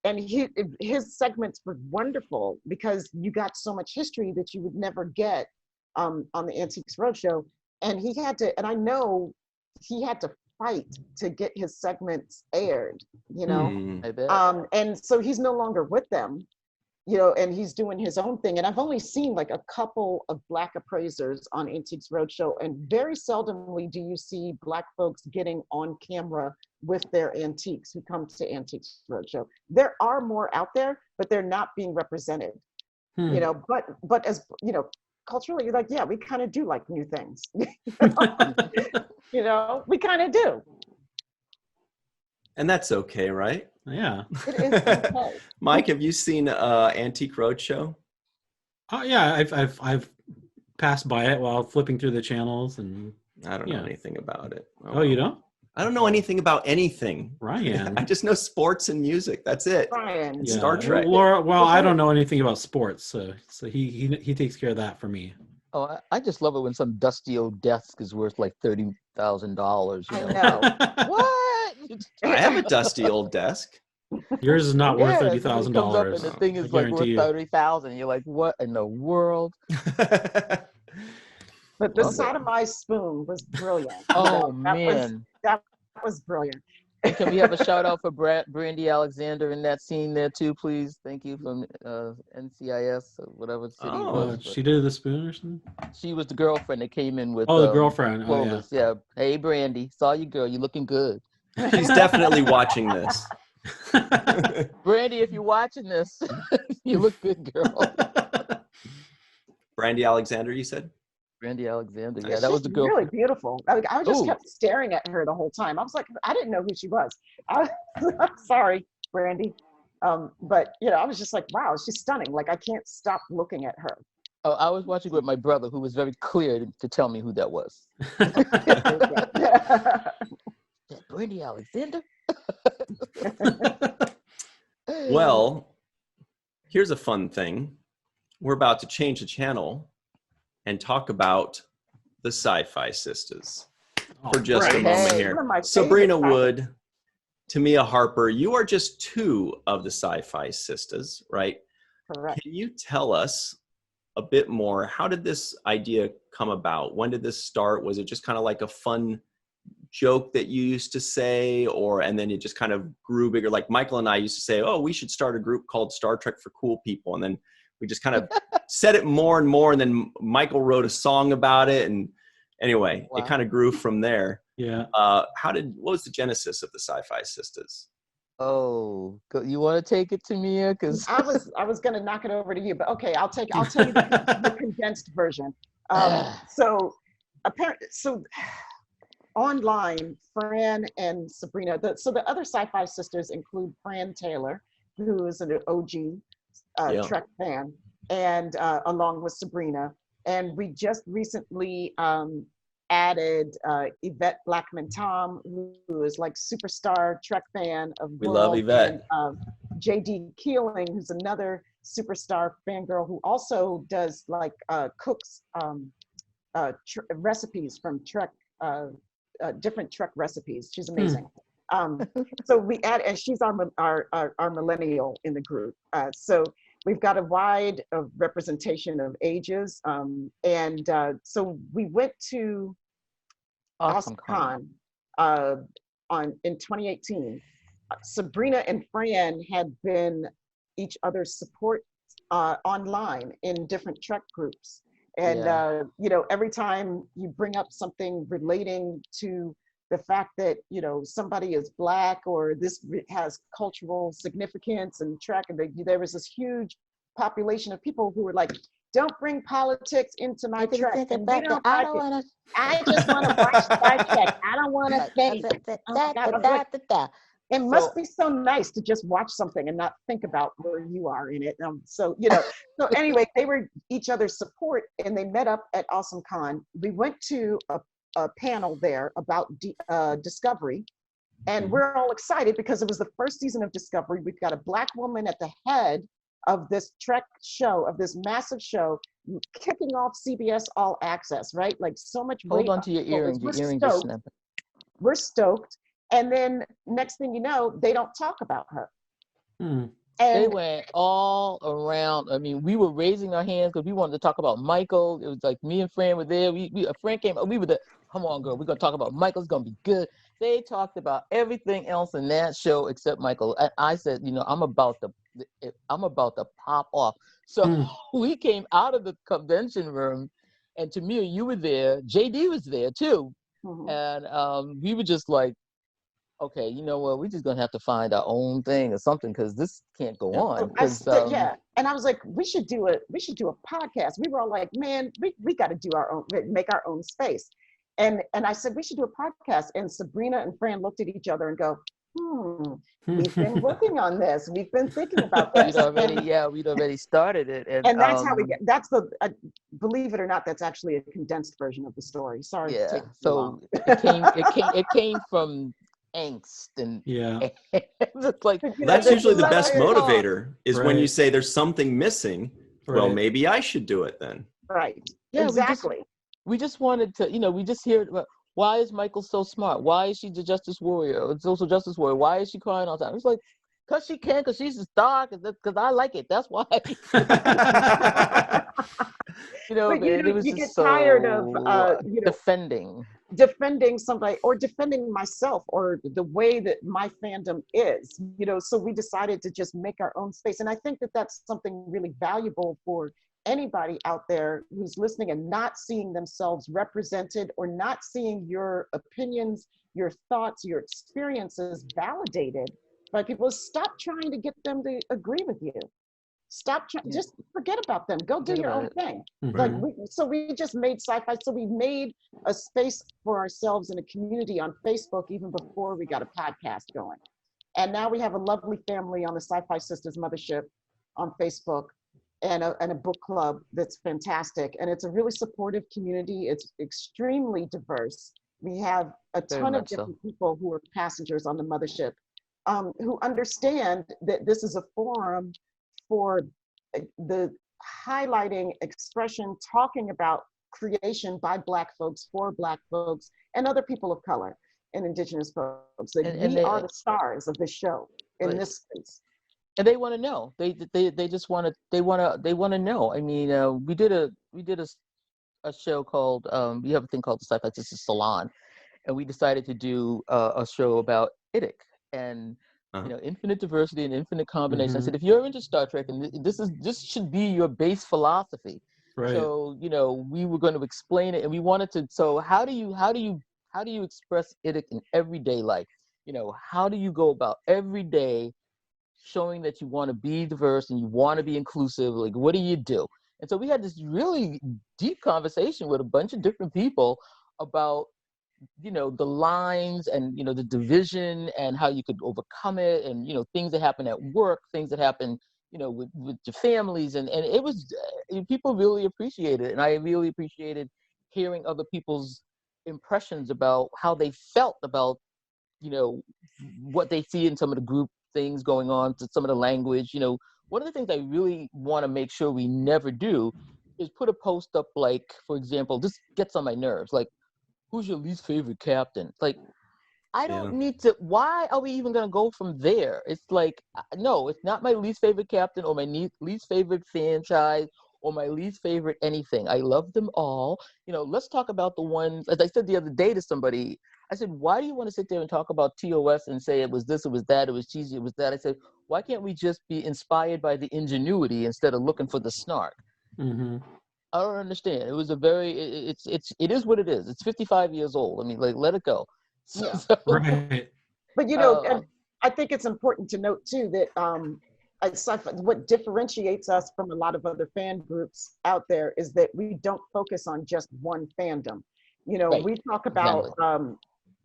his segments were wonderful because you got so much history that you would never get on the Antiques Roadshow. And he had to, and I know he had to fight to get his segments aired, I bet. and so he's no longer with them, and he's doing his own thing. And I've only seen like a couple of black appraisers on Antiques Roadshow, and very seldomly do you see black folks getting on camera with their antiques who come to Antiques Roadshow. There are more out there, but they're not being represented, but as culturally, like, yeah, we kind of do like new things. We kind of do. And that's okay, right? Yeah. It is okay. Mike, have you seen Antique Roadshow? Oh yeah, I've passed by it while flipping through the channels, and I don't know anything about it. Oh, you don't? I don't know anything about anything. Ryan. I just know sports and music. That's it. Ryan. Yeah. Star Trek. Well, I don't know anything about sports, so he takes care of that for me. Oh, I just love it when some dusty old desk is worth like $30,000. I know. What? I have a dusty old desk. Yours is not worth Yeah, $30,000. and the thing is like worth $30,000. You're like, what in the world? But the sodomized spoon was brilliant. Oh man, that was brilliant. And can we have a shout out for Brandy Alexander in that scene there too, please? Thank you, from NCIS or whatever city it was. She did the spoon or something? She was the girlfriend that came in with the girlfriend. Clovis. Yeah. Hey Brandy, saw you, girl. You looking good. She's definitely watching this. Brandy, if you're watching this, you look good, girl. Brandy Alexander, you said? Brandy Alexander. Yeah, that was the girl. Really beautiful. I just kept staring at her the whole time. I was like, I didn't know who she was. I'm sorry, Brandy. But I was just like, wow, she's stunning. Like, I can't stop looking at her. Oh, I was watching with my brother, who was very clear to tell me who that was. Brandy Alexander. Well, here's a fun thing. We're about to change the channel and talk about the Syfy Sistas for just a moment here. Subrina Wood, Tamia Harper, you are just two of the Syfy Sistas, right? Correct. Can you tell us a bit more? How did this idea come about? When did this start? Was it just kind of like a fun joke that you used to say, and then it just kind of grew bigger? Like Michael and I used to say, oh, we should start a group called Star Trek for Cool People. And then we just kind of said it more and more. And then Michael wrote a song about it. And anyway, It kind of grew from there. Yeah. What was the genesis of the Syfy Sistas? Oh, you want to take it, Tamia? Because I was going to knock it over to you, but okay, I'll tell you the condensed version. So online, Fran and Subrina. So the other Syfy sisters include Fran Taylor, who is an OG Trek fan, and along with Subrina. And we just recently added Yvette Blackman-Tom, who is like superstar Trek fan of We love Yvette. And J.D. Keeling, who's another superstar fangirl who also does like cooks recipes from Trek, different Trek recipes. She's amazing. So we add, and she's our millennial in the group. So we've got a wide representation of ages. So we went to Awesome Con in 2018. Sabrina and Fran had been each other's support online in different Trek groups. And, every time you bring up something relating to the fact that, somebody is Black or this has cultural significance and Trek, and there was this huge population of people who were like, don't bring politics into my Trek. I just want to watch Star Trek. I don't want to think. It must be so nice to just watch something and not think about where you are in it. So anyway, they were each other's support, and they met up at Awesome Con. We went to a panel there about Discovery, and we're all excited because it was the first season of Discovery. We've got a Black woman at the head of this Trek show, of this massive show, kicking off CBS All Access, right? Like so much. Hold on to your earrings. Your earrings are snapping. We're stoked. And then next thing you know, they don't talk about her. And they went all around. I mean, we were raising our hands because we wanted to talk about Michael. It was like me and Fran were there. Fran came. We were there. Come on, girl. We're gonna talk about Michael. It's gonna be good. They talked about everything else in that show except Michael. I said, I'm about to pop off. So we came out of the convention room, and Tamia, you were there. JD was there too, and we were just like, okay, you know what? We're just gonna have to find our own thing or something because this can't go on. And I was like, we should do a podcast. We were all like, man, we got to do our own, make our own space. And I said, we should do a podcast. And Sabrina and Fran looked at each other and go, we've been working on this. We've been thinking about this. We'd already started it. And that's how that's believe it or not, that's actually a condensed version of the story. Sorry. Yeah. So it came from angst and like, that's usually the best motivator is when you say there's something missing. Well, maybe I should do it then. Right. Yeah, exactly. We just wanted to, we just hear, why is Michael so smart? Why is she the Justice Warrior, social justice warrior? Why is she crying all the time? It's like, because she can, because she's a star, because I like it. That's why. It was just so tired of defending. defending somebody or defending myself or the way that my fandom is, so we decided to just make our own space. And I think that that's something really valuable for anybody out there who's listening and not seeing themselves represented or not seeing your opinions, your thoughts, your experiences validated by people. Stop trying to get them to agree with you. Stop trying, just forget about them. Go do your own thing. Like we just made Syfy. So we made a space for ourselves in a community on Facebook even before we got a podcast going. And now we have a lovely family on the Syfy Sistas Mothership on Facebook and a book club that's fantastic. And it's a really supportive community. It's extremely diverse. We have a ton of different people who are passengers on the mothership who understand that this is a forum for the highlighting, expression, talking about creation by Black folks, for Black folks, and other people of color and Indigenous folks. We are the stars of this show in this space. And they want to know. They just want to. They want to know. I mean, we did a show called we have a thing called the Syfy Sistas Salon, and we decided to do a show about IDIC and infinite diversity and infinite combination. I said, if you're into Star Trek, and this should be your base philosophy. Right. So we were going to explain it, and we wanted to. So how do you express IDIC in everyday life? How do you go about every day showing that you want to be diverse and you want to be inclusive? Like, what do you do? And so we had this really deep conversation with a bunch of different people about the lines and the division and how you could overcome it, and things that happen at work, things that happen with your families, and it was people really appreciated it, and I really appreciated hearing other people's impressions about how they felt about what they see in some of the group things going on, to some of the language. One of the things I really want to make sure we never do is put a post up like, for example, this gets on my nerves, like, who's your least favorite captain? Like, I don't need to, why are we even going to go from there? It's like, no, it's not my least favorite captain or my least favorite franchise or my least favorite anything. I love them all. Let's talk about the ones, as I said the other day to somebody, I said, why do you want to sit there and talk about TOS and say it was this, it was that, it was cheesy, it was that? I said, why can't we just be inspired by the ingenuity instead of looking for the snark? I don't understand. It was a very, it is what it is. It's 55 years old. I mean, like, let it go. Right. But and I think it's important to note too that what differentiates us from a lot of other fan groups out there is that we don't focus on just one fandom. We talk about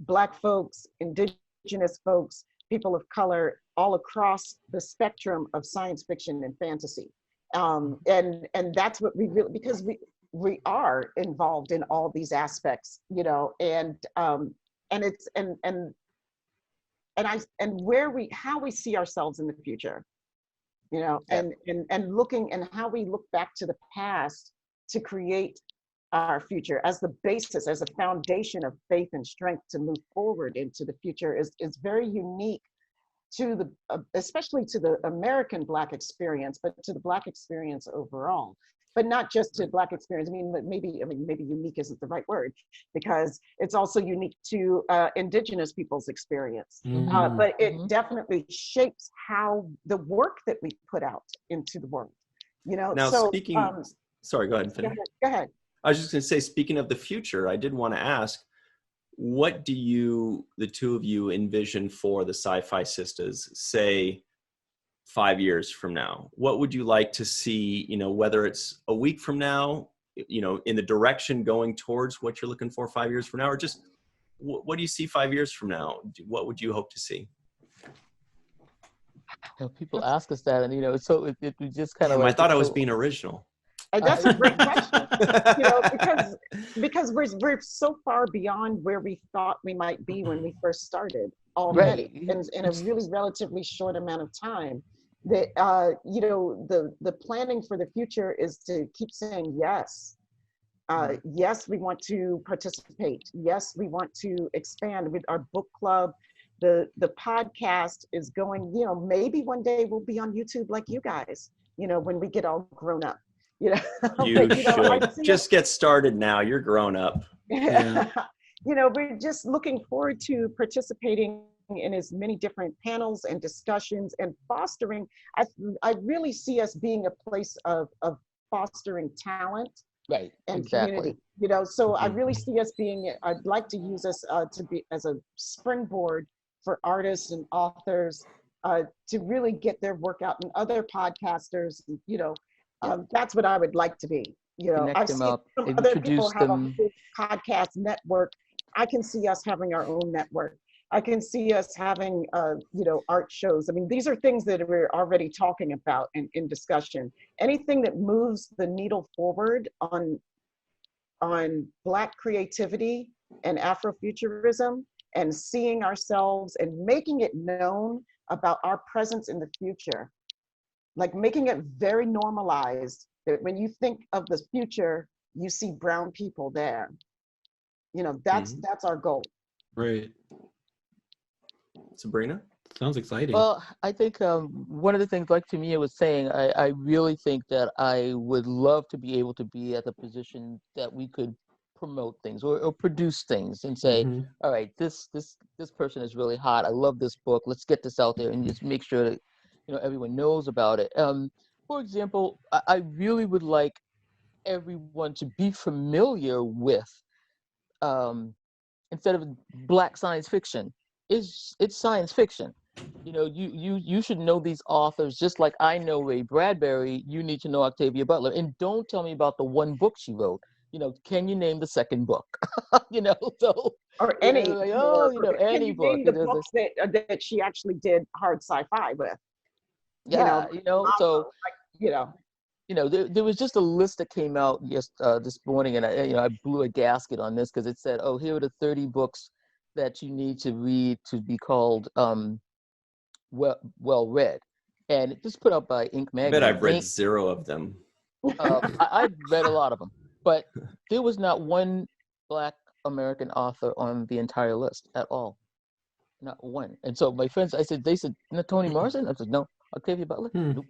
Black folks, Indigenous folks, people of color, all across the spectrum of science fiction and fantasy. And that's what we really, because we are involved in all these aspects, and it's how we see ourselves in the future, and looking, and how we look back to the past to create our future as the basis, as a foundation of faith and strength to move forward into the future is very unique to especially to the American Black experience, but to the Black experience overall. But not just to Black experience. Maybe unique isn't the right word, because it's also unique to Indigenous people's experience. But it definitely shapes how the work that we put out into the world. Now, so, speaking, sorry, go ahead and finish. Go ahead. I was just going to say, speaking of the future, I did want to ask, what do the two of you envision for the Syfy Sistas, say 5 years from now? What would you like to see, whether it's a week from now, in the direction going towards what you're looking for 5 years from now, or just what do you see 5 years from now? What would you hope to see? People ask us that, and so it just kind of. I thought I was being original. And that's a great question, because we're so far beyond where we thought we might be when we first started already, in a really relatively short amount of time. That the planning for the future is to keep saying yes. Yes, we want to participate. Yes, we want to expand with our book club. The podcast is going. Maybe one day we'll be on YouTube like you guys. When we get all grown up. You should just get started now. You're grown up. Yeah. we're just looking forward to participating in as many different panels and discussions and fostering. I really see us being a place of fostering talent Right. and Exactly. community. So I really see us being, I'd like to use us to be as a springboard for artists and authors to really get their work out, and other podcasters, that's what I would like to be. Connect I've them seen up, some other people introduce have a them. big podcast network. I can see us having our own network. I can see us having, art shows. I mean, these are things that we're already talking about in discussion. Anything that moves the needle forward on Black creativity and Afrofuturism, and seeing ourselves and making it known about our presence in the future, like making it very normalized that when you think of the future, you see brown people there. That's our goal. Right. Sabrina? Sounds exciting. Well, I think one of the things, like Tamia was saying, I really think that I would love to be able to be at the position that we could promote things or produce things and say, all right, this person is really hot. I love this book. Let's get this out there and just make sure that everyone knows about it. For example, I really would like everyone to be familiar with, instead of Black science fiction, it's science fiction. You should know these authors just like I know Ray Bradbury. You need to know Octavia Butler, and don't tell me about the one book she wrote. Can you name the second book? So or any, like, can any you book. name the books that she actually did hard sci-fi with? Yeah, so there was just a list that came out this morning, and I blew a gasket on this because it said, oh, here are the 30 books that you need to read to be called well read, and it just put out by Inc. I magazine. bet I've read 0 of them. I've read a lot of them, but there was not one Black American author on the entire list at all, not one. And so my friends, they said, no, Toni Morrison. I said, no. Octavia Butler, nope.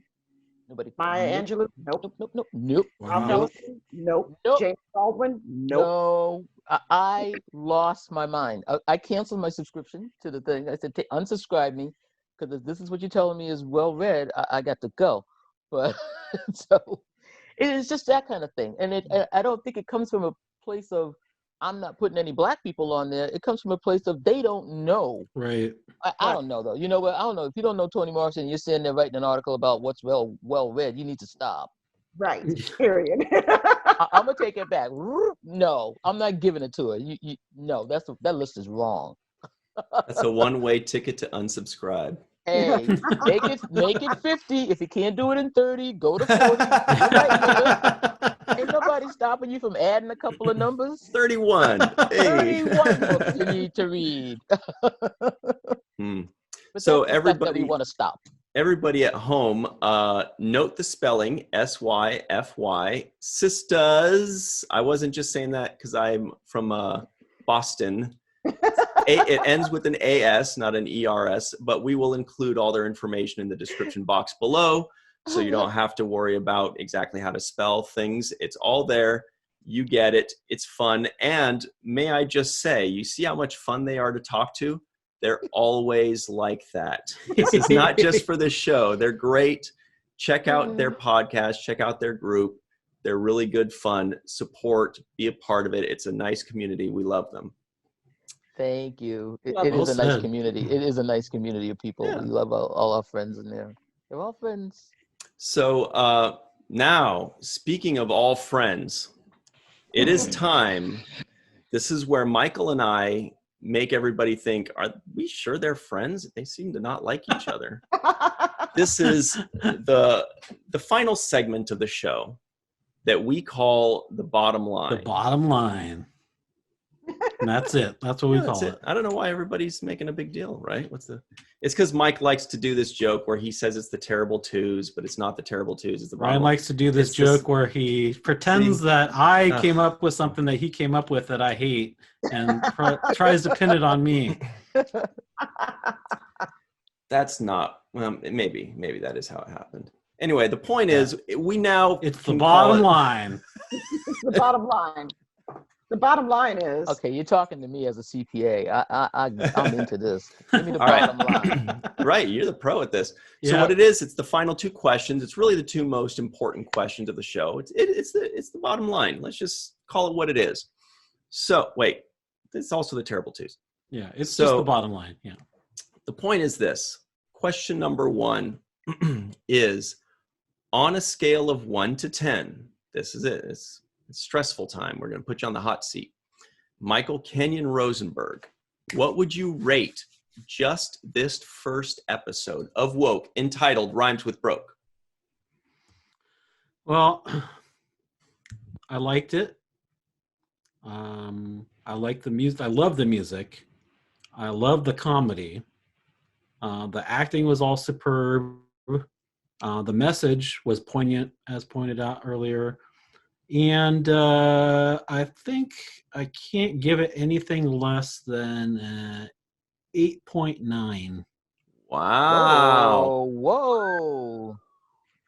Nobody. Maya Angelou, nope. Nope. Ralph Ellison, nope. James Baldwin, nope. No, I lost my mind. I canceled my subscription to the thing. I said, unsubscribe me, because if this is what you're telling me is well read, I got to go. But so it is just that kind of thing. And I don't think it comes from a place of, I'm not putting any Black people on there. It comes from a place of they don't know. Right. I don't know, though. You know what? I don't know. If you don't know Toni Morrison, you're sitting there writing an article about what's well read, you need to stop. Right. Period. I'm gonna take it back. No, I'm not giving it to her. No, that list is wrong. That's a one-way ticket to unsubscribe. Hey, make it 50. If you can't do it in 30, go to 40. Ain't nobody stopping you from adding a couple of numbers. 31. Hey. 31 books you need to read. But so that's everybody, that we want to stop. Everybody at home, note the spelling, Syfy, Sistas. I wasn't just saying that because I'm from Boston. It ends with an AS, not an ERS, but we will include all their information in the description box below, so you don't have to worry about exactly how to spell things. It's all there. You get it. It's fun. And may I just say, you see how much fun they are to talk to? They're always like that. This is not just for this show. They're great. Check out their podcast. Check out their group. They're really good fun. Support. Be a part of it. It's a nice community. We love them. Thank you. It is a nice community. It is a nice community of people. Yeah. We love all our friends in there. They're all friends. So now, speaking of all friends, it is time. This is where Michael and I make everybody think, are we sure they're friends? They seem to not like each other. This is the final segment of the show that we call the bottom line. The bottom line. And that's it. That's what we call it. I don't know why everybody's making a big deal, right? It's because Mike likes to do this joke where he says it's the terrible twos, but it's not the terrible twos. It's the Ryan likes to do this joke where he pretends that I came up with something that he came up with that I hate and tries to pin it on me. That's not, well, maybe that is how it happened. Anyway, the point is we now it's the bottom line. It's the bottom line. The bottom line is Okay, you're talking to me as a CPA. I'm into this. Give me the All right. bottom line. Right, you're the pro at this. So Yeah. what it is, it's the final two questions. It's really the two most important questions of the show. It's the bottom line. Let's just call it what it is. So wait, it's also the terrible twos. Yeah, it's So- just the bottom line. Yeah. The point is this. Question number 1 is, on a scale of 1 to 10, this is it. It's stressful time. We're going to put you on the hot seat. Michael Kenyon Rosenberg, what would you rate just this first episode of Woke, entitled Rhymes with Broke? Well, I liked it. I like the music. I love the music. I love the comedy. The acting was all superb. The message was poignant, as pointed out earlier. And I think I can't give it anything less than 8.9. Wow. Whoa.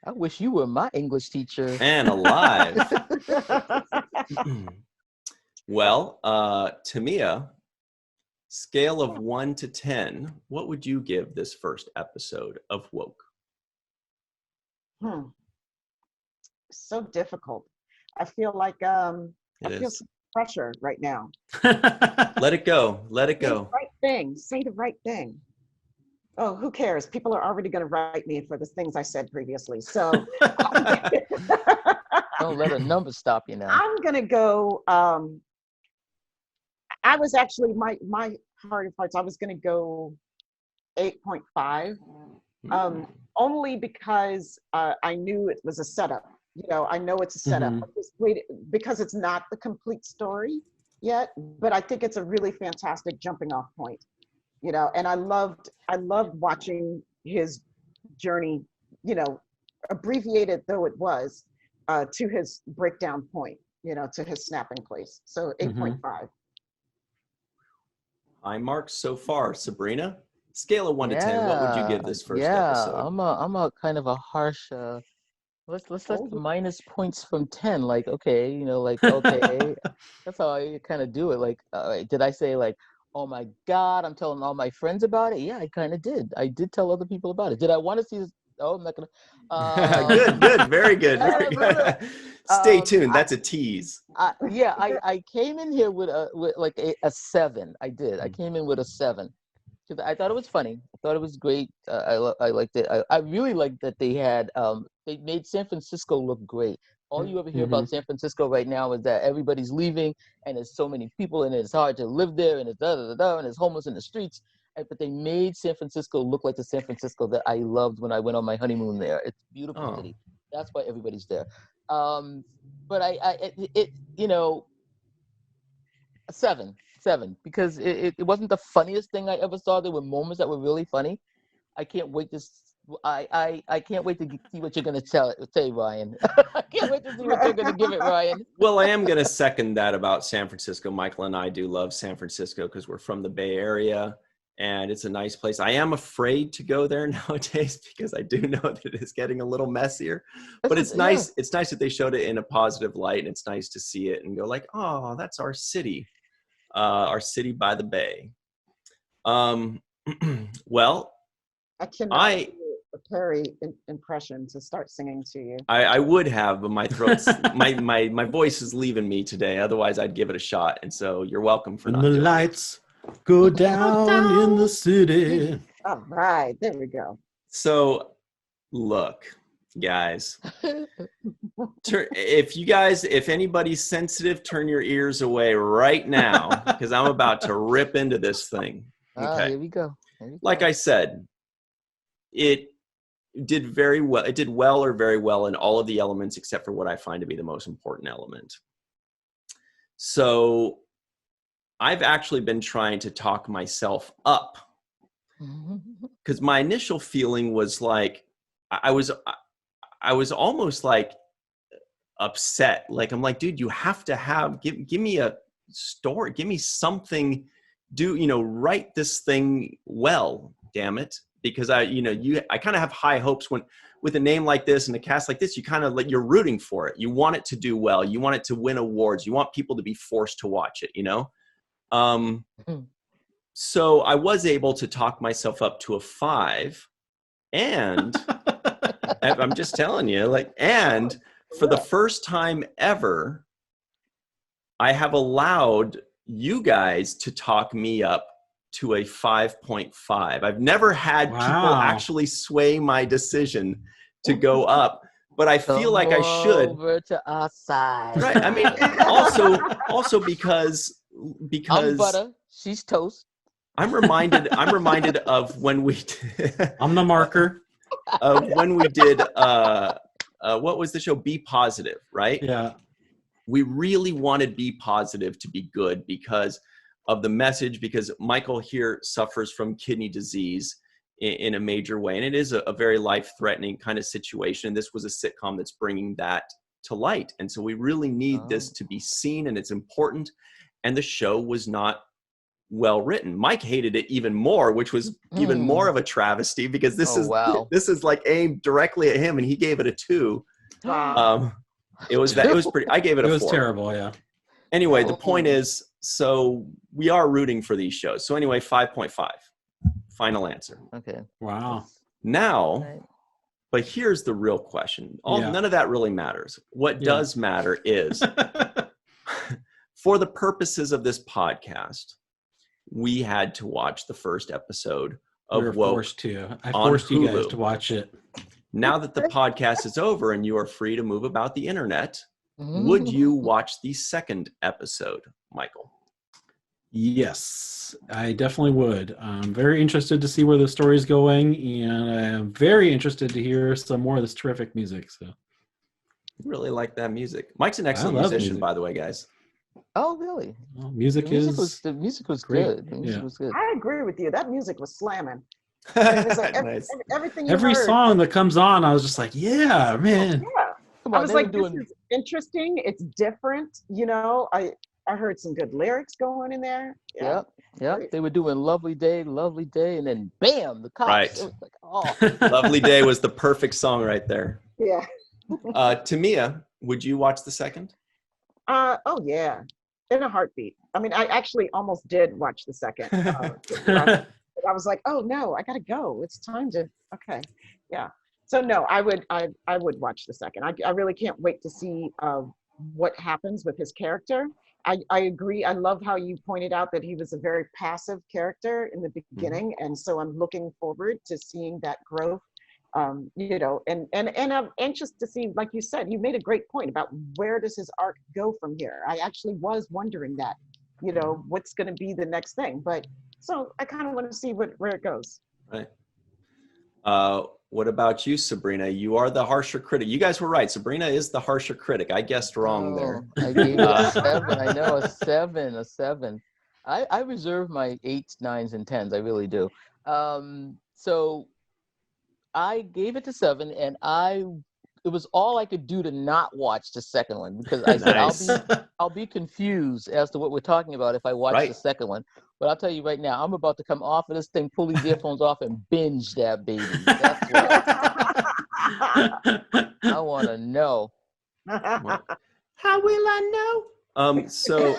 I wish you were my English teacher. And alive. Well, Tamia, scale of 1 to 10, what would you give this first episode of Woke? So difficult. I feel like I It feel is. some pressure right now. Let it go. Let it Say the go. right thing. Say the right thing. Oh, who cares? People are already going to write me for the things I said previously. So Don't let a number stop you now. I'm going to go. I was actually, my heart of hearts, I was going to go 8.5. Only because I knew it was a setup. You know, I know it's a setup. Mhm. I just waited because it's not the complete story yet, but I think it's a really fantastic jumping off point. You know, and I loved watching his journey, you know, abbreviated though it was, to his breakdown point, you know, to his snapping place. So 8.5. High marks so far. Sabrina, scale of 1 to 10, what would you give this first episode? I'm a kind of a harsh. Let's let Oh. the minus points from 10. Like, okay, you know, like, okay, that's how I kind of do it. Like, did I say like, oh my God, I'm telling all my friends about it? Yeah, I kind of did. I did tell other people about it. Did I want to see this? Oh, I'm not gonna. Good, very good, very good. Stay tuned. That's a tease. I came in here with like a 7. I did. I came in with a 7. I thought it was funny. I thought it was great. I liked it. I really liked that they had they made San Francisco look great. All you ever hear about San Francisco right now is that everybody's leaving and there's so many people and it's hard to live there and it's and it's homeless in the streets. But they made San Francisco look like the San Francisco that I loved when I went on my honeymoon there. It's a beautiful city. That's why everybody's there. But it you know, a 7 because it wasn't the funniest thing I ever saw. There were moments that were really funny. I can't wait to I can't wait to see what you're gonna say, Ryan. I can't wait to see what you're gonna give it, Ryan. Well, I am going to second that about San Francisco. Michael and I do love San Francisco because we're from the Bay Area and it's a nice place. I am afraid to go there nowadays because I do know that it's getting a little messier. But it's nice. Yeah. It's nice that they showed it in a positive light, and it's nice to see it and go like, oh, that's our city by the bay. Well, I cannot do a Perry impression to start singing to you. I would have, but my throat's my voice is leaving me today. Otherwise, I'd give it a shot. And so you're welcome for not the doing lights go down in the city. All right, there we go. So, look, guys, if anybody's sensitive, turn your ears away right now because I'm about to rip into this thing. Okay, here we go. Like I said, it did very well. It did well or very well in all of the elements except for what I find to be the most important element. So I've actually been trying to talk myself up because my initial feeling was like I was almost like upset. Like I'm like, dude, you have to give me a story, give me something. Write this thing well, damn it. Because I kind of have high hopes when with a name like this and a cast like this, you kind of like, you're rooting for it. You want it to do well. You want it to win awards. You want people to be forced to watch it, you know? So I was able to talk myself up to a 5, and I'm just telling you, like, and for the first time ever, I have allowed you guys to talk me up to a 5.5. I've never had people actually sway my decision to go up, but I feel like I should. Over to our side. Right. I mean, also because I'm butter, she's toast. I'm reminded of when we I'm the marker. When we did what was the show? Be Positive, right? Yeah. We really wanted Be Positive to be good because of the message, because Michael here suffers from kidney disease in a major way. And it is a very life-threatening kind of situation. This was a sitcom that's bringing that to light. And so we really need this to be seen, and it's important. And the show was not well written. Mike hated it even more, which was even more of a travesty, because this is like aimed directly at him, and he gave it a 2. It was pretty. I gave it a 4. It was terrible, yeah. Anyway, the point is, so we are rooting for these shows. So anyway, 5.5. Final answer. Okay. Wow. Now, but here's the real question. None of that really matters. What does matter is, for the purposes of this podcast, we had to watch the first episode of Woke. I forced you guys to watch it. Now that the podcast is over and you are free to move about the internet, would you watch the second episode, Michael? Yes, I definitely would. I'm very interested to see where the story's going, and I am very interested to hear some more of this terrific music. So, really like that music. Mike's an excellent musician, by the way, guys. Oh, really? Well, the music was great. good. The music was good. I agree with you. That music was slamming. It was like Nice. everything. Every song that comes on, I was just like, yeah, man. Yeah. Come on, I was like, this is interesting. It's different. You know, I heard some good lyrics going in there. Yeah. Yep. They were doing Lovely Day, and then bam, the cops. Right. It was like, oh. Lovely Day was the perfect song right there. Yeah. Tamia, would you watch the second? Oh yeah, in a heartbeat. I mean, I actually almost did watch the second. I was like, oh no, I gotta go. It's time to. Okay, yeah. So no, I would watch the second. I really can't wait to see what happens with his character. I agree. I love how you pointed out that he was a very passive character in the beginning, and so I'm looking forward to seeing that growth. You know, and I'm anxious to see, like you said, you made a great point about where does his arc go from here. I actually was wondering that, you know, what's going to be the next thing. But so I kind of want to see where it goes. Right. What about you, Subrina? You are the harsher critic. You guys were right. Subrina is the harsher critic. I guessed wrong there. I gave it a 7. I know, a 7. I reserve my 8s, 9s, and 10s. I really do. So I gave it to 7, and it was all I could do to not watch the second one, because I said Nice. I'll be confused as to what we're talking about if I watch the second one. But I'll tell you right now, I'm about to come off of this thing, pull these earphones off, and binge that baby. That's what I want to know. How will I know? So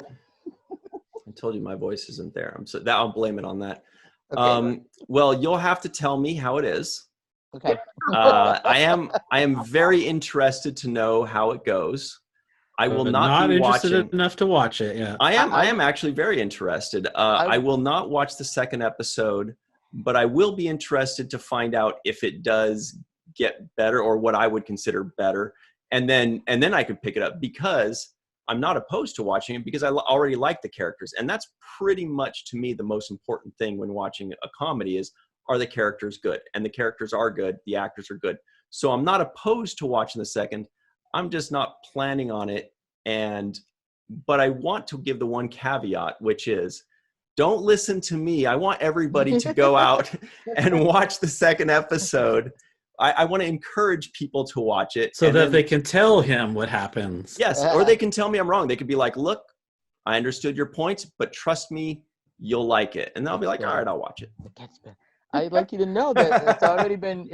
I told you my voice isn't there. I'll blame it on that. Okay. Well, you'll have to tell me how it is. Okay. I am very interested to know how it goes. I will not be interested watching enough to watch it. Yeah, I am actually very interested. I will not watch the second episode, but I will be interested to find out if it does get better, or what I would consider better, and then I could pick it up, because I'm not opposed to watching it, because I already like the characters, and that's pretty much, to me, the most important thing when watching a comedy is, are the characters good? And the characters are good. The actors are good. So I'm not opposed to watching the second. I'm just not planning on it. But I want to give the one caveat, which is, don't listen to me. I want everybody to go out and watch the second episode. I want to encourage people to watch it. So that they can tell him what happens. Yes, or they can tell me I'm wrong. They could be like, look, I understood your points, but trust me, you'll like it. And I'll be like, all right, I'll watch it. I'd like you to know that it's already been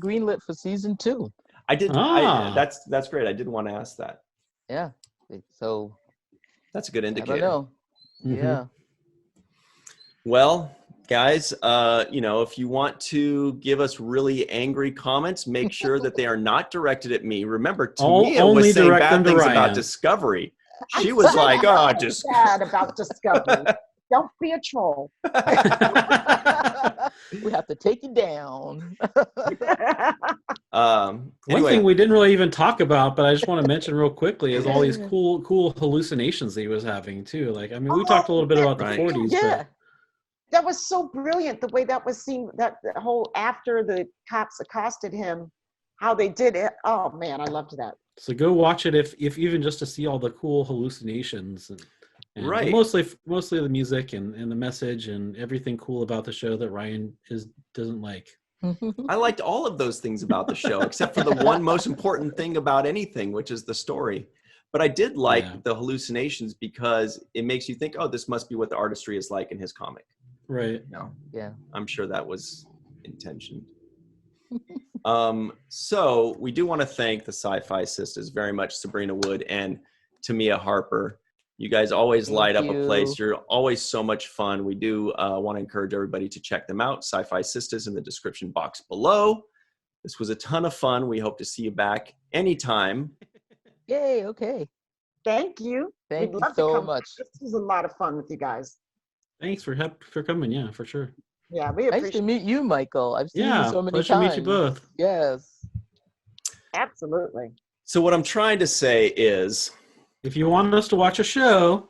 greenlit for season 2. I did. Ah. That's great. I did want to ask that. Yeah. So That's a good I indicator. don't know. Mhm. Yeah. Well, guys, if you want to give us really angry comments, make sure that they are not directed at me. Remember, Tamia Only was saying direct bad them to things about Ryan. Discovery. I She was said like, "Oh, nothing just bad about Discovery. Don't be a troll." We have to take you down. One anyway, thing we didn't really even talk about, but I just want to mention real quickly, is all these cool hallucinations that he was having too. Like, I mean, we talked a little bit about the Right. 40s, Yeah. That was so brilliant, the way that was seen, that the whole after the cops accosted him, how they did it. Oh man, I loved that. so go watch it if even just to see all the cool hallucinations and Right. but mostly the music and the message and everything cool about the show that Ryan doesn't like. I liked all of those things about the show, except for the one most important thing about anything, which is the story. But I did like the hallucinations because it makes you think, oh, this must be what the artistry is like in his comic. Right. No. Yeah. I'm sure that was intention. So we do want to thank the Syfy Sistas very much, Subrina Wood and Tamia Harper. You guys always light up a place. You're always so much fun. We do want to encourage everybody to check them out. Syfy Sistas in the description box below. This was a ton of fun. We hope to see you back anytime. Yay, okay. Thank you. Thank We'd you love to so come. much. This was a lot of fun with you guys. Thanks for coming. Yeah, for sure. Yeah, we Nice appreciate to meet you, Michael. I've seen you so many pleasure times. to meet you both. Yes. Absolutely. So what I'm trying to say is, if you want us to watch a show,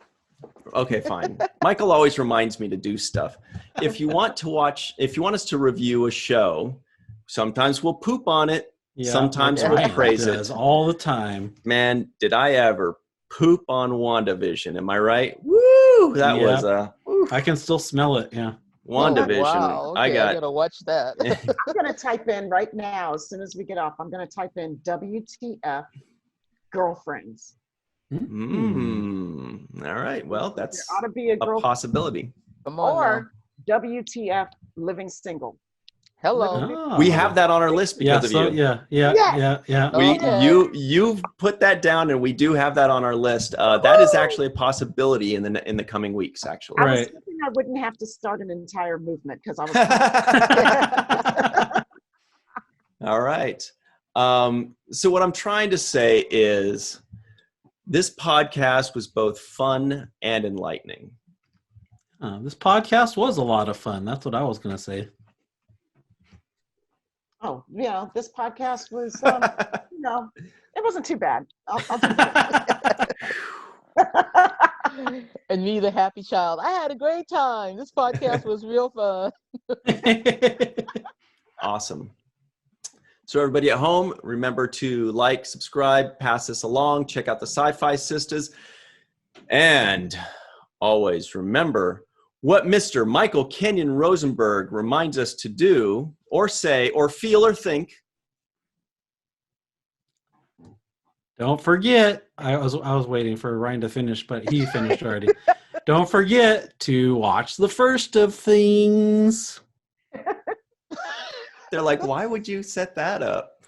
okay, fine. Michael always reminds me to do stuff. If you want us to review a show, sometimes we'll poop on it. yeah, Sometimes like we'll Ryan praise does it. all the time. Man, did I ever poop on WandaVision? Am I right? Woo! That was I can still smell it. Yeah. WandaVision. Oh, wow. Okay, I gotta watch that. I'm going to type in right now, as soon as we get off, I'm going to type in WTF Girlfriends. All right. Well, that's there ought to be a possibility. Come on. Or WTF Living Single. Hello. We have that on our list because of you. Yeah. You've put that down, and we do have that on our list. That is actually a possibility in the coming weeks. Actually, I was thinking I wouldn't have to start an entire movement because I was. All right. So what I'm trying to say is, this podcast was both fun and enlightening. This podcast was a lot of fun. That's what I was going to say. Oh, yeah, this podcast was, it wasn't too bad. I'll do that. And me, the happy child. I had a great time. This podcast was real fun. Awesome. So everybody at home, remember to like, subscribe, pass this along, check out the Syfy Sistas, and always remember what Mr. Michael Kenyon Rosenberg reminds us to do, or say, or feel, or think. Don't forget, I was waiting for Ryan to finish, but he finished already. Don't forget to watch the first of things. They're like, why would you set that up?